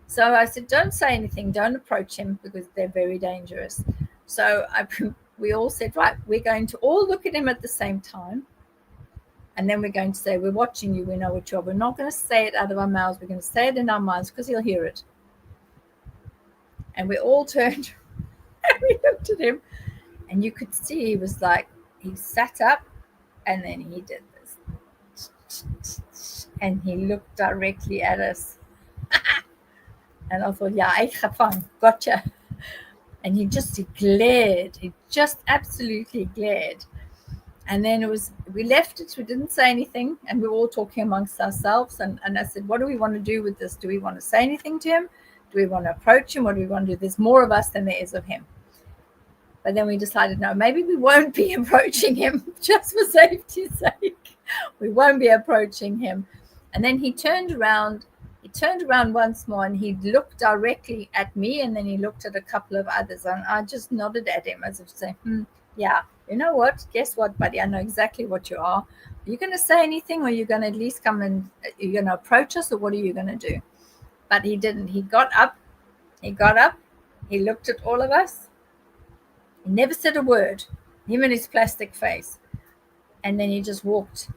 So I said, don't say anything, don't approach him, because they're very dangerous. So we all said, right, we're going to all look at him at the same time. And then we're going to say, we're watching you, we know what you are. We're not going to say it out of our mouths, we're going to say it in our minds, because he'll hear it. And we all turned and we looked at him, and you could see he was like, he sat up, and then he did this. And he looked directly at us. And I thought, yeah, I have fun, gotcha. And he glared. He just absolutely glared. And then we left it. We didn't say anything. And we were all talking amongst ourselves. And I said, what do we want to do with this? Do we want to say anything to him? Do we want to approach him? What do we want to do? There's more of us than there is of him. But then we decided, no, maybe we won't be approaching him, just for safety's sake. We won't be approaching him. And then he turned around once more, and he looked directly at me, and then he looked at a couple of others, and I just nodded at him as if saying, yeah, you know what? Guess what, buddy? I know exactly what you are. Are you going to say anything, or are you going to at least come and you're going to approach us, or what are you going to do? But he didn't. He got up. He looked at all of us. He never said a word, him and his plastic face. And then he walked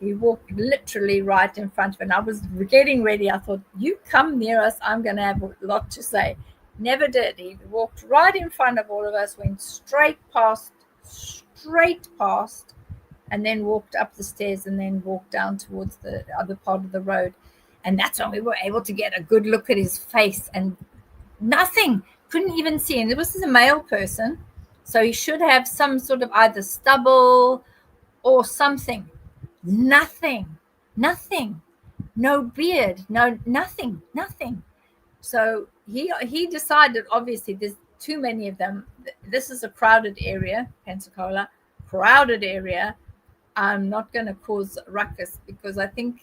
literally right in front of it. And I was getting ready. I thought, you come near us, I'm going to have a lot to say. Never did. He walked right in front of all of us, went straight past, and then walked up the stairs, and then walked down towards the other part of the road. And that's when we were able to get a good look at his face, and nothing, couldn't even see. And this is a male person, so he should have some sort of either stubble or something. Nothing. No beard, nothing. So he decided, obviously there's too many of them. This is a crowded area, Pensacola, crowded area. I'm not going to cause ruckus, because I think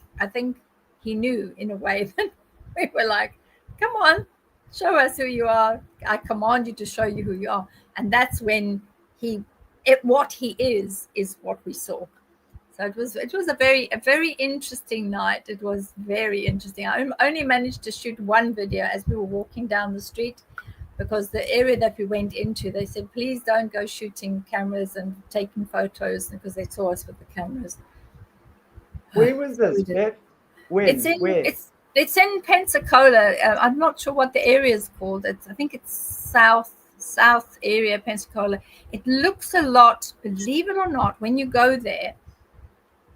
he knew in a way that we were like, come on, show us who you are. I command you to show you who you are. And that's when what he is what we saw. So it was a very interesting night. It was very interesting. I only managed to shoot one video as we were walking down the street, because the area that we went into, they said, please don't go shooting cameras and taking photos, because they saw us with the cameras. Where was So this? we did. When? Where? It's in Pensacola. I'm not sure what the area is called. I think it's south area, Pensacola. It looks a lot, believe it or not, when you go there,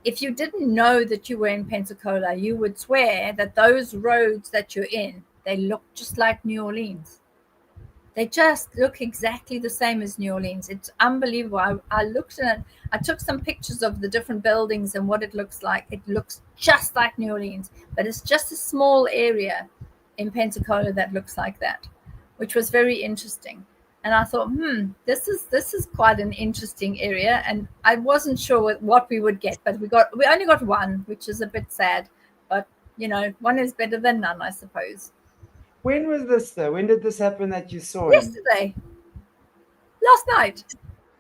if you didn't know that you were in Pensacola, you would swear that those roads that you're in, they look just like New Orleans. They just look exactly the same as New Orleans. It's unbelievable. I looked at it. I took some pictures of the different buildings and what it looks like. It looks just like New Orleans, but it's just a small area in Pensacola that looks like that, which was very interesting. And I thought, this is quite an interesting area. And I wasn't sure what we would get, but we only got one, which is a bit sad. But one is better than none, I suppose. When was this though? When did this happen that you saw him? Yesterday. Last night.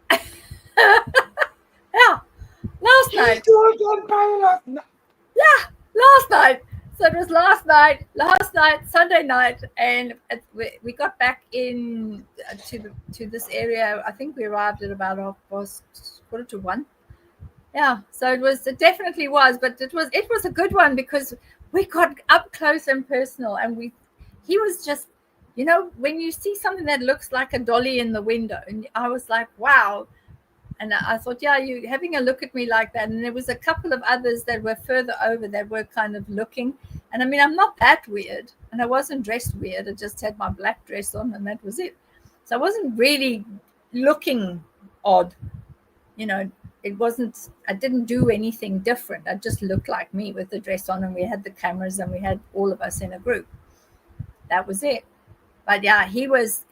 Yeah. Last night. Yeah, last night. So it was last night, Sunday night, and we got back in to this area. I think we arrived at about 1:45. Yeah, so it definitely was, but it was a good one because we got up close and personal, and he was just, when you see something that looks like a dolly in the window, and I was like, wow. And I thought, yeah, you having a look at me like that. And there was a couple of others that were further over that were kind of looking. And I mean, I'm not that weird. And I wasn't dressed weird. I just had my black dress on and that was it. So I wasn't really looking odd. I didn't do anything different. I just looked like me with the dress on, and we had the cameras and we had all of us in a group. That was it. But yeah, he was,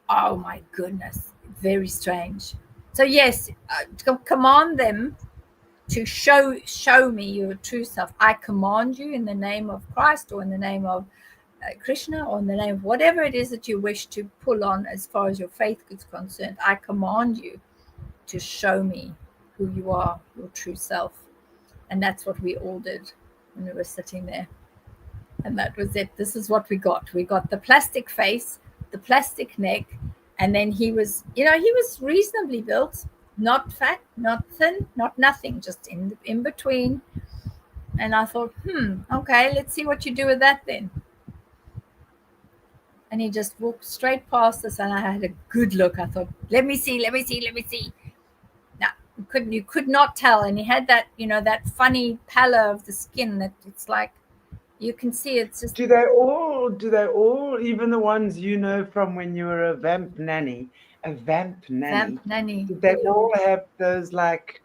oh my goodness, very strange. So yes, command them to show me your true self. I command you in the name of Christ, or in the name of Krishna, or in the name of whatever it is that you wish to pull on as far as your faith is concerned. I command you to show me who you are, your true self. And that's what we all did when we were sitting there. And that was it. This is what we got. We got the plastic face, the plastic neck. And then he was reasonably built, not fat, not thin, not nothing, just in between. And I thought, okay, let's see what you do with that then. And he just walked straight past us, and I had a good look. I thought, let me see. Now, you could not tell. And he had that, that funny pallor of the skin that it's like, you can see it's just. Do they all, even the ones from when you were a vamp nanny? Did they all have those like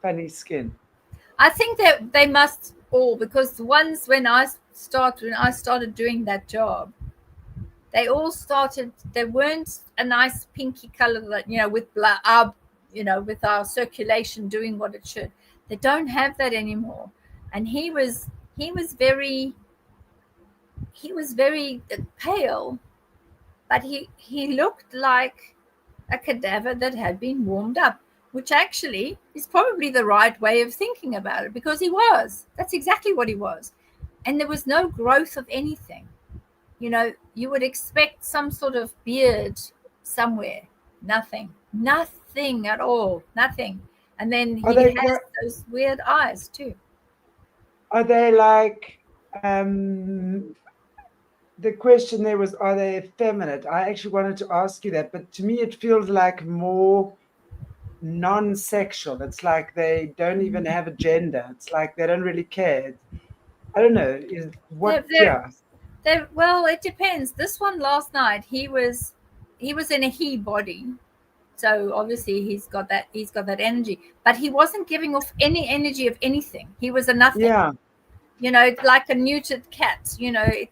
funny skin? I think that they must all, because the ones when I started doing that job, they all started. They weren't a nice pinky color that with blood, with our circulation doing what it should. They don't have that anymore. And he was very pale, but he looked like a cadaver that had been warmed up, which actually is probably the right way of thinking about it, because that's exactly what he was. And there was no growth of anything. You would expect some sort of beard somewhere. Nothing at all, nothing. And then he has those weird eyes too. Are they like, the question there was, are they effeminate? I actually wanted to ask you that, but to me it feels like more non-sexual. It's like they don't even have a gender. It's like they don't really care. I don't know. Well, it depends. This one last night, he was in a he body. So obviously he's got that energy, but he wasn't giving off any energy of anything. He was a nothing. Yeah. Like a neutered cat. They're a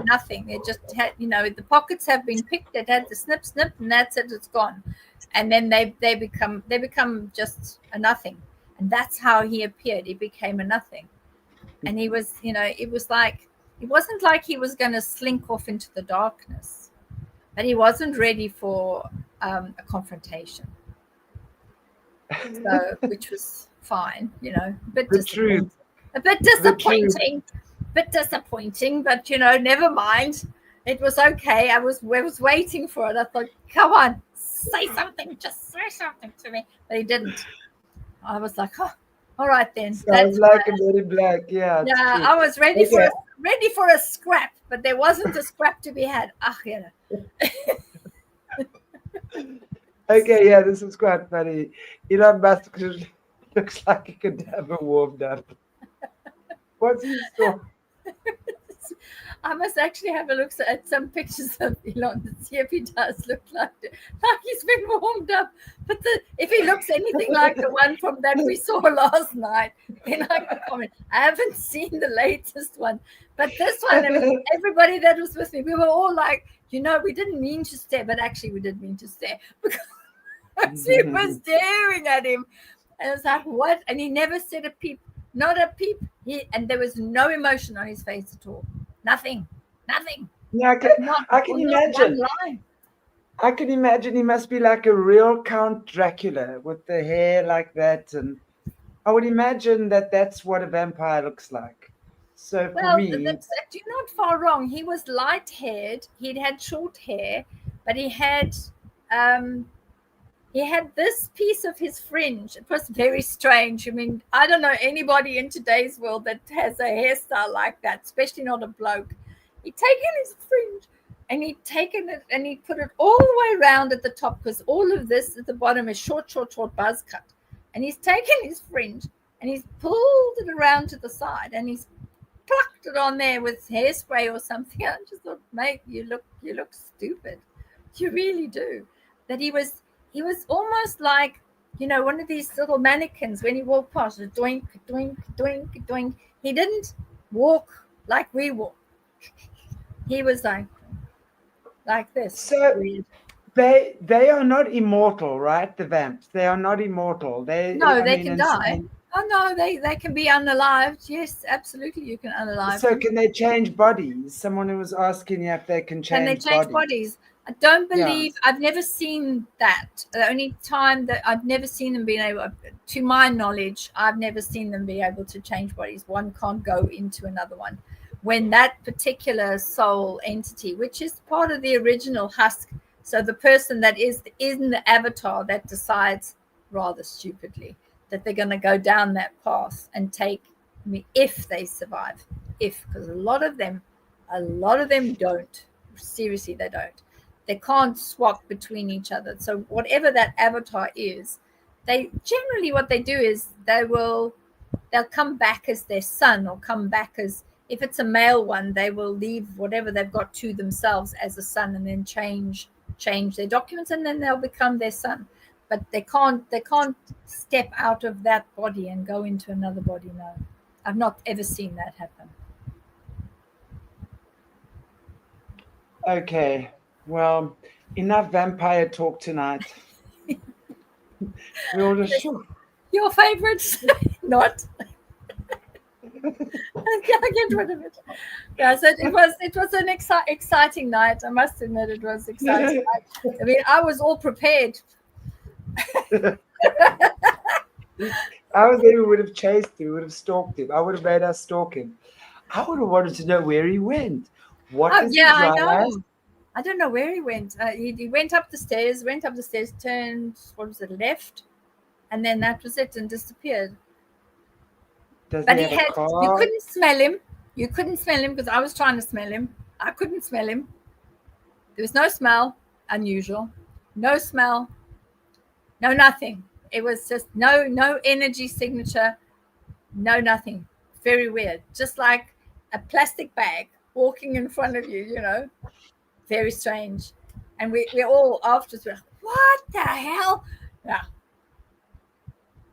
nothing. They just had, the pockets have been picked. It had the snip, and that's it. It's gone. And then they become just a nothing. And that's how he appeared. He became a nothing. And he was, it wasn't like he was going to slink off into the darkness, but he wasn't ready for a confrontation. So, which was fine, a bit disappointing. A bit disappointing, but never mind. It was okay. I was waiting for it. I thought, come on, say something. Just say something to me. But he didn't. I was like, oh, all right then. Sounds like a very black. Yeah, it's Yeah, true. I was ready Okay. for a scrap, but there wasn't a scrap to be had. Yeah. Okay, yeah, this is quite funny. Elon Musk looks like he could have a warmed up. What's his story? I must actually have a look at some pictures of Elon and see if he does look like he's been warmed up. But if he looks anything like the one from that we saw last night, then I can comment. I haven't seen the latest one, but this one, I mean, everybody that was with me, we were all like, we didn't mean to stare, but actually we did mean to stare because he was staring at him. And I was like, what? And he never said a peep, not a peep. And there was no emotion on his face at all. Nothing. Yeah, I can imagine. I can imagine he must be like a real Count Dracula with the hair like that, and I would imagine that that's what a vampire looks like. So for me, you're not far wrong. He was light-haired. He'd had short hair, but he had this piece of his fringe. It was very strange. I mean, I don't know anybody in today's world that has a hairstyle like that, especially not a bloke. He'd taken his fringe and he'd taken it and he'd put it all the way around at the top, because all of this at the bottom is short buzz cut. And he's taken his fringe and he's pulled it around to the side and he's plucked it on there with hairspray or something. I just thought, mate, you look stupid. You really do. That he was almost like, one of these little mannequins when he walked past, doink, doink, doink, doink. He didn't walk like we walk. He was like this. So weird. They are not immortal, right? The vamps. They are not immortal. They can die. Oh no, they can be unalived. Yes, absolutely, you can unalive. So can they change bodies? Someone was asking if they can change. Can they change bodies? I don't believe. Yeah. I've never seen that. The only time that I've never seen them being able, to my knowledge, I've never seen them be able to change bodies. One can't go into another one. When that particular soul entity, which is part of the original husk, so the person that is in the avatar that decides rather stupidly that they're going to go down that path and take me, if they survive, because a lot of them don't. Seriously, they don't. They can't swap between each other. So whatever that avatar is, they generally, what they do is they'll come back as their son, or come back as, if it's a male one, they will leave whatever they've got to themselves as a son and then change their documents, and then they'll become their son. But they can't step out of that body and go into another body. No, I've not ever seen that happen. Okay, well, enough vampire talk tonight. We all just your favorites, not. I get rid of it. Yeah, so it was an exciting night. I must admit, it was exciting. I mean, I was all prepared. I was there. We would have chased him. We would have stalked him. I would have made us stalk him. I would have wanted to know where he went. What is yeah, I know. I don't know where he went. He went up the stairs, turned, what was it, left, and then that was it, and disappeared. But you couldn't smell him. You couldn't smell him because I was trying to smell him. I couldn't smell him. There was no smell, unusual. No smell. No nothing. It was just no energy signature. No nothing. Very weird. Just like a plastic bag walking in front of you, Very strange. And we're all afterwards, we're like, what the hell? Yeah.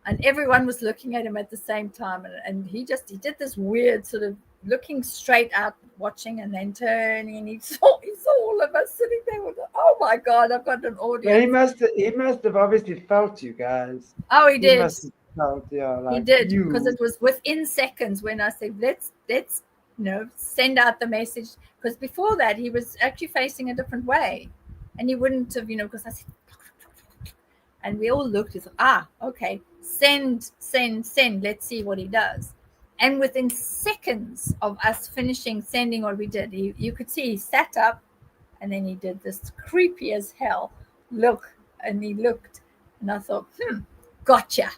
And everyone was looking at him at the same time. And he did this weird sort of looking straight out, watching, and then turning. And he saw all of us sitting there with, oh my God, I've got an audience. He must have obviously felt you guys. Oh, he did. He must have felt, he did, because it was within seconds when I said, let's send out the message. Because before that, he was actually facing a different way. And he wouldn't have, because I said, and we all looked and thought, okay, send, let's see what he does. And within seconds of us finishing sending what we did, you could see he sat up and then he did this creepy as hell look. And he looked and I thought, gotcha.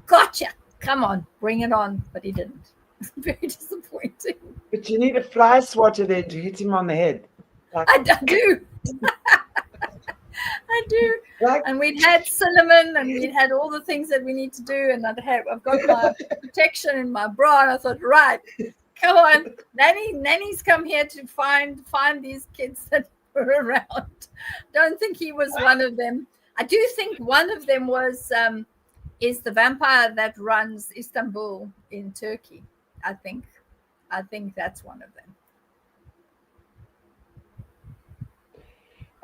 Come on, bring it on. But he didn't. Very disappointing. But you need a fly swatter then to hit him on the head. Like, I do. I do. Like, and we'd had cinnamon and we'd had all the things that we need to do. And I've got my protection in my bra. And I thought, right, come on. Nanny's come here to find these kids that were around. Don't think he was one of them. I do think one of them was is the vampire that runs Istanbul in Turkey. I think that's one of them.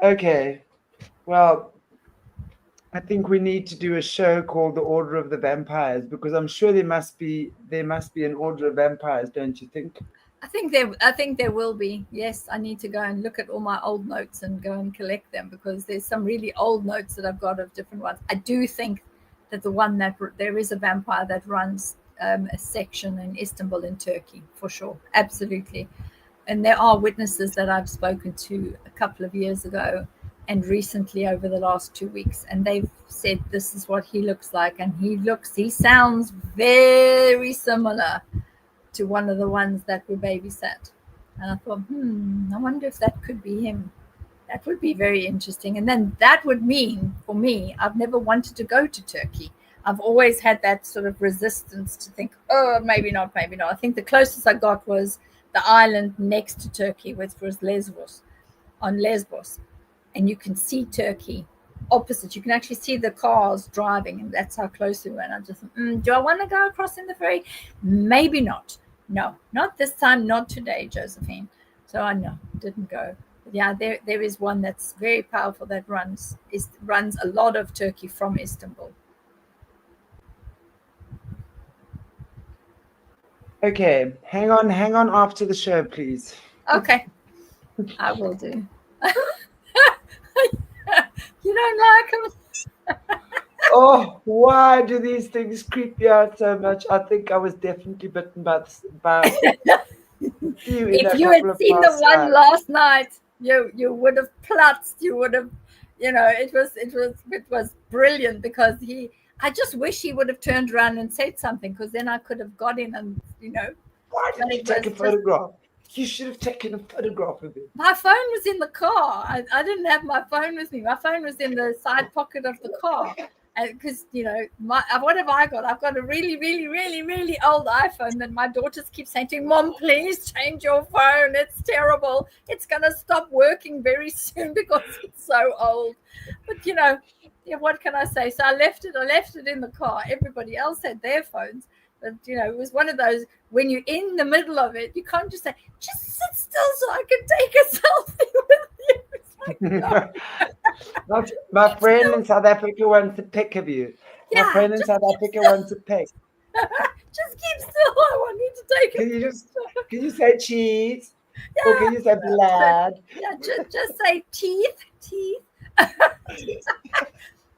Okay. Well, I think we need to do a show called The Order of the Vampires, because I'm sure there must be an order of vampires, don't you think? I think there will be. Yes, I need to go and look at all my old notes and go and collect them, because there's some really old notes that I've got of different ones. I do think that the one that there is a vampire that runs a section in Istanbul in Turkey, for sure. Absolutely. And there are witnesses that I've spoken to a couple of years ago and recently over the last 2 weeks, and they've said this is what he looks like, and he sounds very similar to one of the ones that were babysat. And I thought, I wonder if that could be him. That would be very interesting. And then that would mean, for me, I've never wanted to go to Turkey. I've always had that sort of resistance to think, oh, maybe not. I think the closest I got was the island next to Turkey, which was Lesbos. And you can see Turkey opposite. You can actually see the cars driving, and that's how close we were. And I just thought, do I want to go across in the ferry? Maybe not. No, not this time, not today, Josephine. So I didn't go. But yeah, there is one that's very powerful that runs a lot of Turkey from Istanbul. Okay, hang on after the show, please. Okay, I will do. You don't like them? Oh, why do these things creep you out so much? I think I was definitely bitten by if you had seen the one last night, you would have plutzed. You would have, it was brilliant, because I just wish he would have turned around and said something, because then I could have got in and, Why didn't you take a photograph? You should have taken a photograph of it. My phone was in the car. I didn't have my phone with me. My phone was in the side pocket of the car. Because, what have I got? I've got a really, really, really, really old iPhone that my daughters keep saying to me, Mom, please change your phone. It's terrible. It's going to stop working very soon because it's so old. But, what can I say? So I left it in the car. Everybody else had their phones. But, it was one of those, when you're in the middle of it, you can't just say, just sit still so I can take a selfie with you. It's like, no. My friend in South Africa wants a pic of you. My friend in South Africa wants a pic. Just keep still. I want you to take it. Can you say cheese? Yeah. Or can you say blood? Yeah, just say teeth.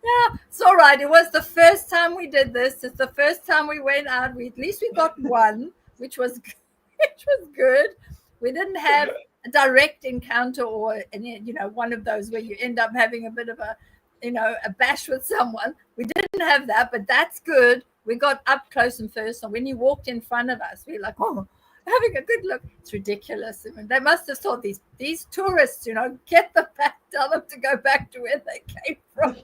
Yeah, it's all right. It was the first time we did this. It's the first time we went out. At least we got one, which was good. We didn't have a direct encounter or one of those where you end up having a bit of a bash with someone. We didn't have that, but that's good. We got up close and personal. When you walked in front of us, we were like, oh, having a good look. It's ridiculous. I mean, they must have thought these tourists, get them back, tell them to go back to where they came from.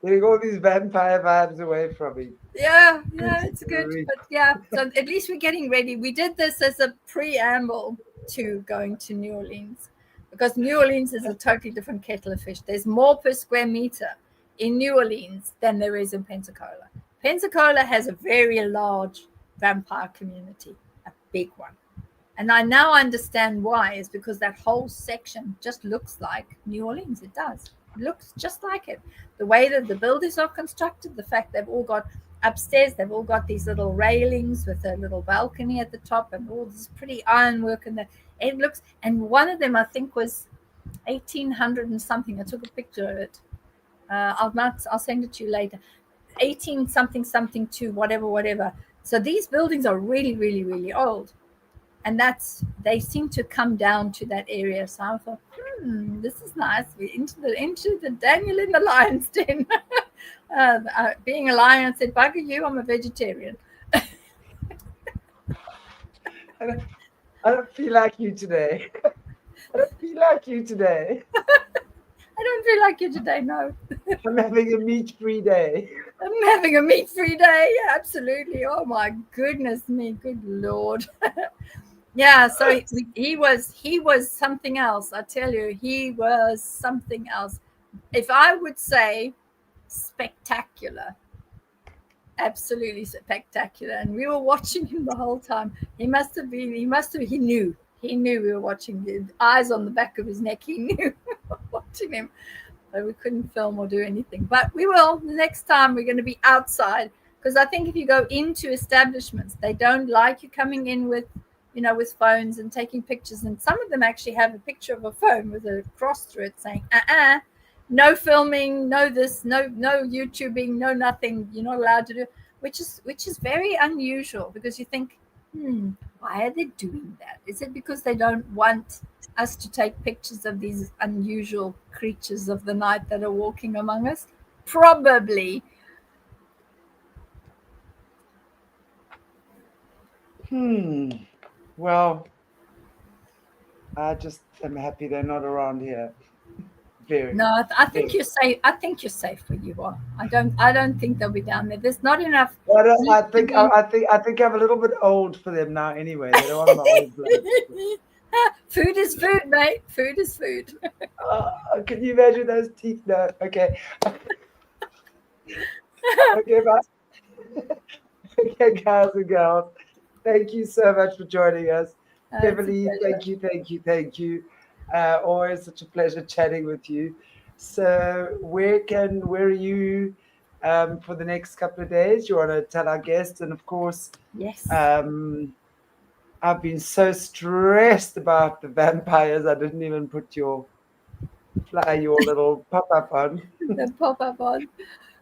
Getting all these vampire vibes away from me. Yeah, it's good. But yeah, so at least we're getting ready. We did this as a preamble to going to New Orleans, because New Orleans is a totally different kettle of fish. There's more per square meter in New Orleans than there is in Pensacola. Pensacola has a very large vampire community, a big one. And I now understand why, is because that whole section just looks like New Orleans. It does. It looks just like it. The way that the buildings are constructed, the fact they've all got upstairs, they've all got these little railings with a little balcony at the top and all this pretty ironwork, and that it looks, and one of them I think was 1800 and something. I took a picture of it. I'll send it to you later. 18 something something to whatever. So these buildings are really, really, really old. And they seem to come down to that area. So I thought, this is nice. We're into the Daniel in the lion's den. Being a lion, I said, bugger you, I'm a vegetarian. I don't feel like you today. I don't feel like you today. I don't feel like you today, no. I'm having a meat-free day. I'm having a meat-free day. Yeah, absolutely. Oh my goodness me, good Lord. Yeah, so he was something else. I tell you, he was something else. If I would say spectacular, absolutely spectacular. And we were watching him the whole time. He knew we were watching him. Eyes on the back of his neck. He knew we were watching him. So we couldn't film or do anything. But we will. The next time we're going to be outside. Because I think if you go into establishments, they don't like you coming in with phones and taking pictures. And some of them actually have a picture of a phone with a cross through it saying, no filming, no this, no YouTubing, no nothing. You're not allowed to do, which is very unusual, because you think, why are they doing that? Is it because they don't want us to take pictures of these unusual creatures of the night that are walking among us? Probably. Well, I just am happy they're not around here. No, I think you're safe. I think you're safe where you are. I don't think they'll be down there. There's not enough. I think I'm a little bit old for them now. Anyway, they don't want my old blood. Food is food, mate. Food is food. Can you imagine those teeth? No. Okay. Okay, bye. Okay, guys and girls. Thank you so much for joining us. Beverli, thank you. Always such a pleasure chatting with you. So where are you for the next couple of days? You want to tell our guests? And of course, yes. I've been so stressed about the vampires. I didn't even put your little pop-up on. The pop-up on.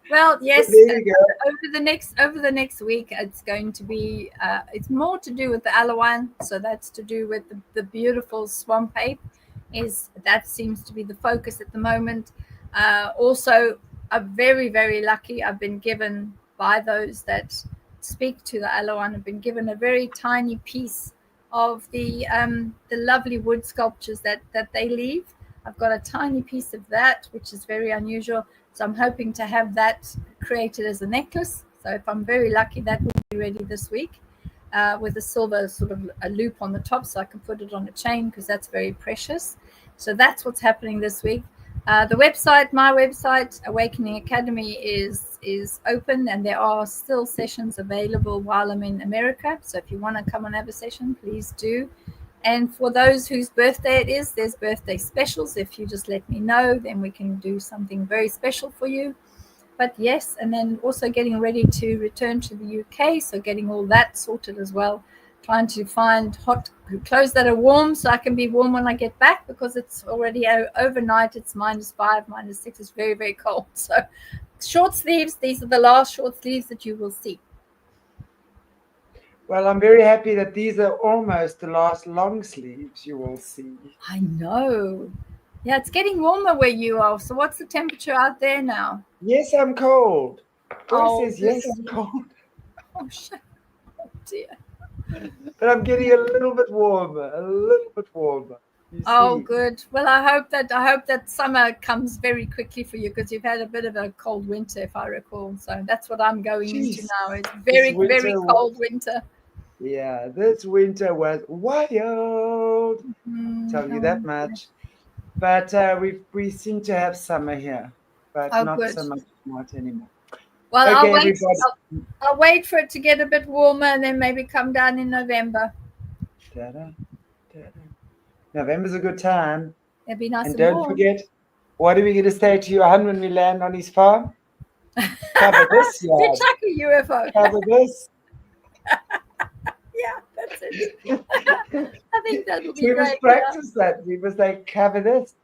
Well, yes. There you go. Over the next week, it's going to be. It's more to do with the Alawan. So that's to do with the beautiful swamp ape. That seems to be the focus at the moment. Also, I'm very, very lucky. I've been given, by those that speak to the Alawan, I've been given a very tiny piece of the lovely wood sculptures that they leave. I've got a tiny piece of that, which is very unusual. So I'm hoping to have that created as a necklace. So if I'm very lucky, that will be ready this week, with a silver sort of a loop on the top, so I can put it on a chain, because that's very precious. So that's what's happening this week. My website, Awakening Academy, is open, and there are still sessions available while I'm in America. So if you want to come and have a session, please do. And for those whose birthday it is, there's birthday specials. If you just let me know, then we can do something very special for you. But yes, and then also getting ready to return to the UK. So getting all that sorted as well. Trying to find hot clothes that are warm, so I can be warm when I get back, because it's already overnight. It's -5, -6. It's very, very cold. So short sleeves. These are the last short sleeves that you will see. Well, I'm very happy that these are almost the last long sleeves you will see. I know. Yeah, it's getting warmer where you are. So what's the temperature out there now? Yes, I'm cold. Says yes, I'm cold. Oh, shit. Oh, dear. But I'm getting a little bit warmer. Oh, good. Well, I hope that summer comes very quickly for you, because you've had a bit of a cold winter, if I recall. So that's what I'm going into now. It's very, very cold winter. Yeah, this winter was wild. Tell you that much. But we seem to have summer here, but not good. So much not anymore. Well, okay, I'll wait for it to get a bit warmer, and then maybe come down in November. November's a good time. It'd be nice. And don't forget, what are we going to say to your husband when we land on his farm? Cover this, yeah. Hitchhiker UFO. Cover this. Yeah, that's it. I think that'll be great. We must practice that. We must cover this.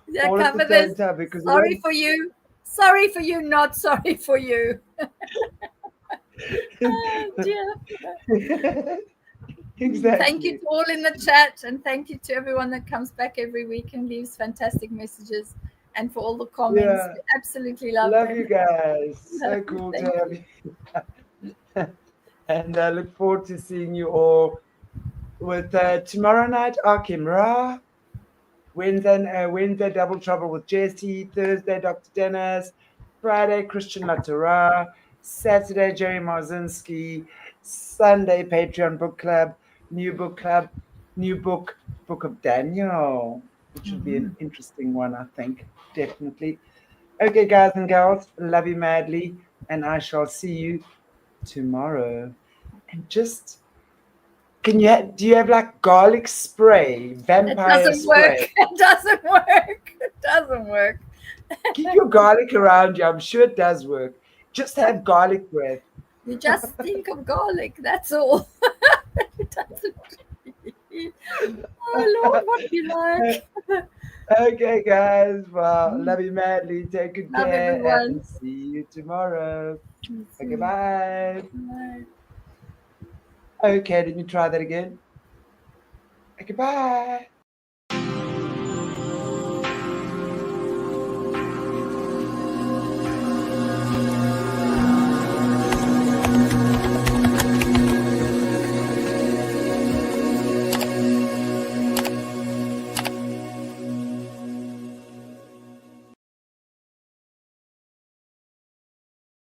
Yeah, cover this. Sorry for you. Sorry for you, not sorry for you. Oh, dear. Exactly. Thank you to all in the chat, and thank you to everyone that comes back every week and leaves fantastic messages, and for all the comments. Yeah. We absolutely love Love them. you guys. So Love you. cool to Thank have you. And I look forward to seeing you all with tomorrow night, Arkimra. Wednesday, Double Trouble with Jesse. Thursday, Dr. Dennis. Friday, Christian Latara. Saturday, Jerry Marzinski. Sunday, Patreon Book Club. New book club. New book, Book of Daniel, which will be an interesting one, I think. Definitely. Okay, guys and girls, love you madly, and I shall see you tomorrow. And just do you have like garlic spray, It vampire doesn't work. spray? It doesn't work. It doesn't work. Keep your garlic around you. I'm sure it does work. Just have garlic breath. You just think of garlic. That's all. It doesn't. Oh Lord, what be like? Okay, guys. Well, love you madly. Take good Love care everyone. and see you tomorrow. Okay, See. bye. Bye. Okay, let me try that again. Okay, bye.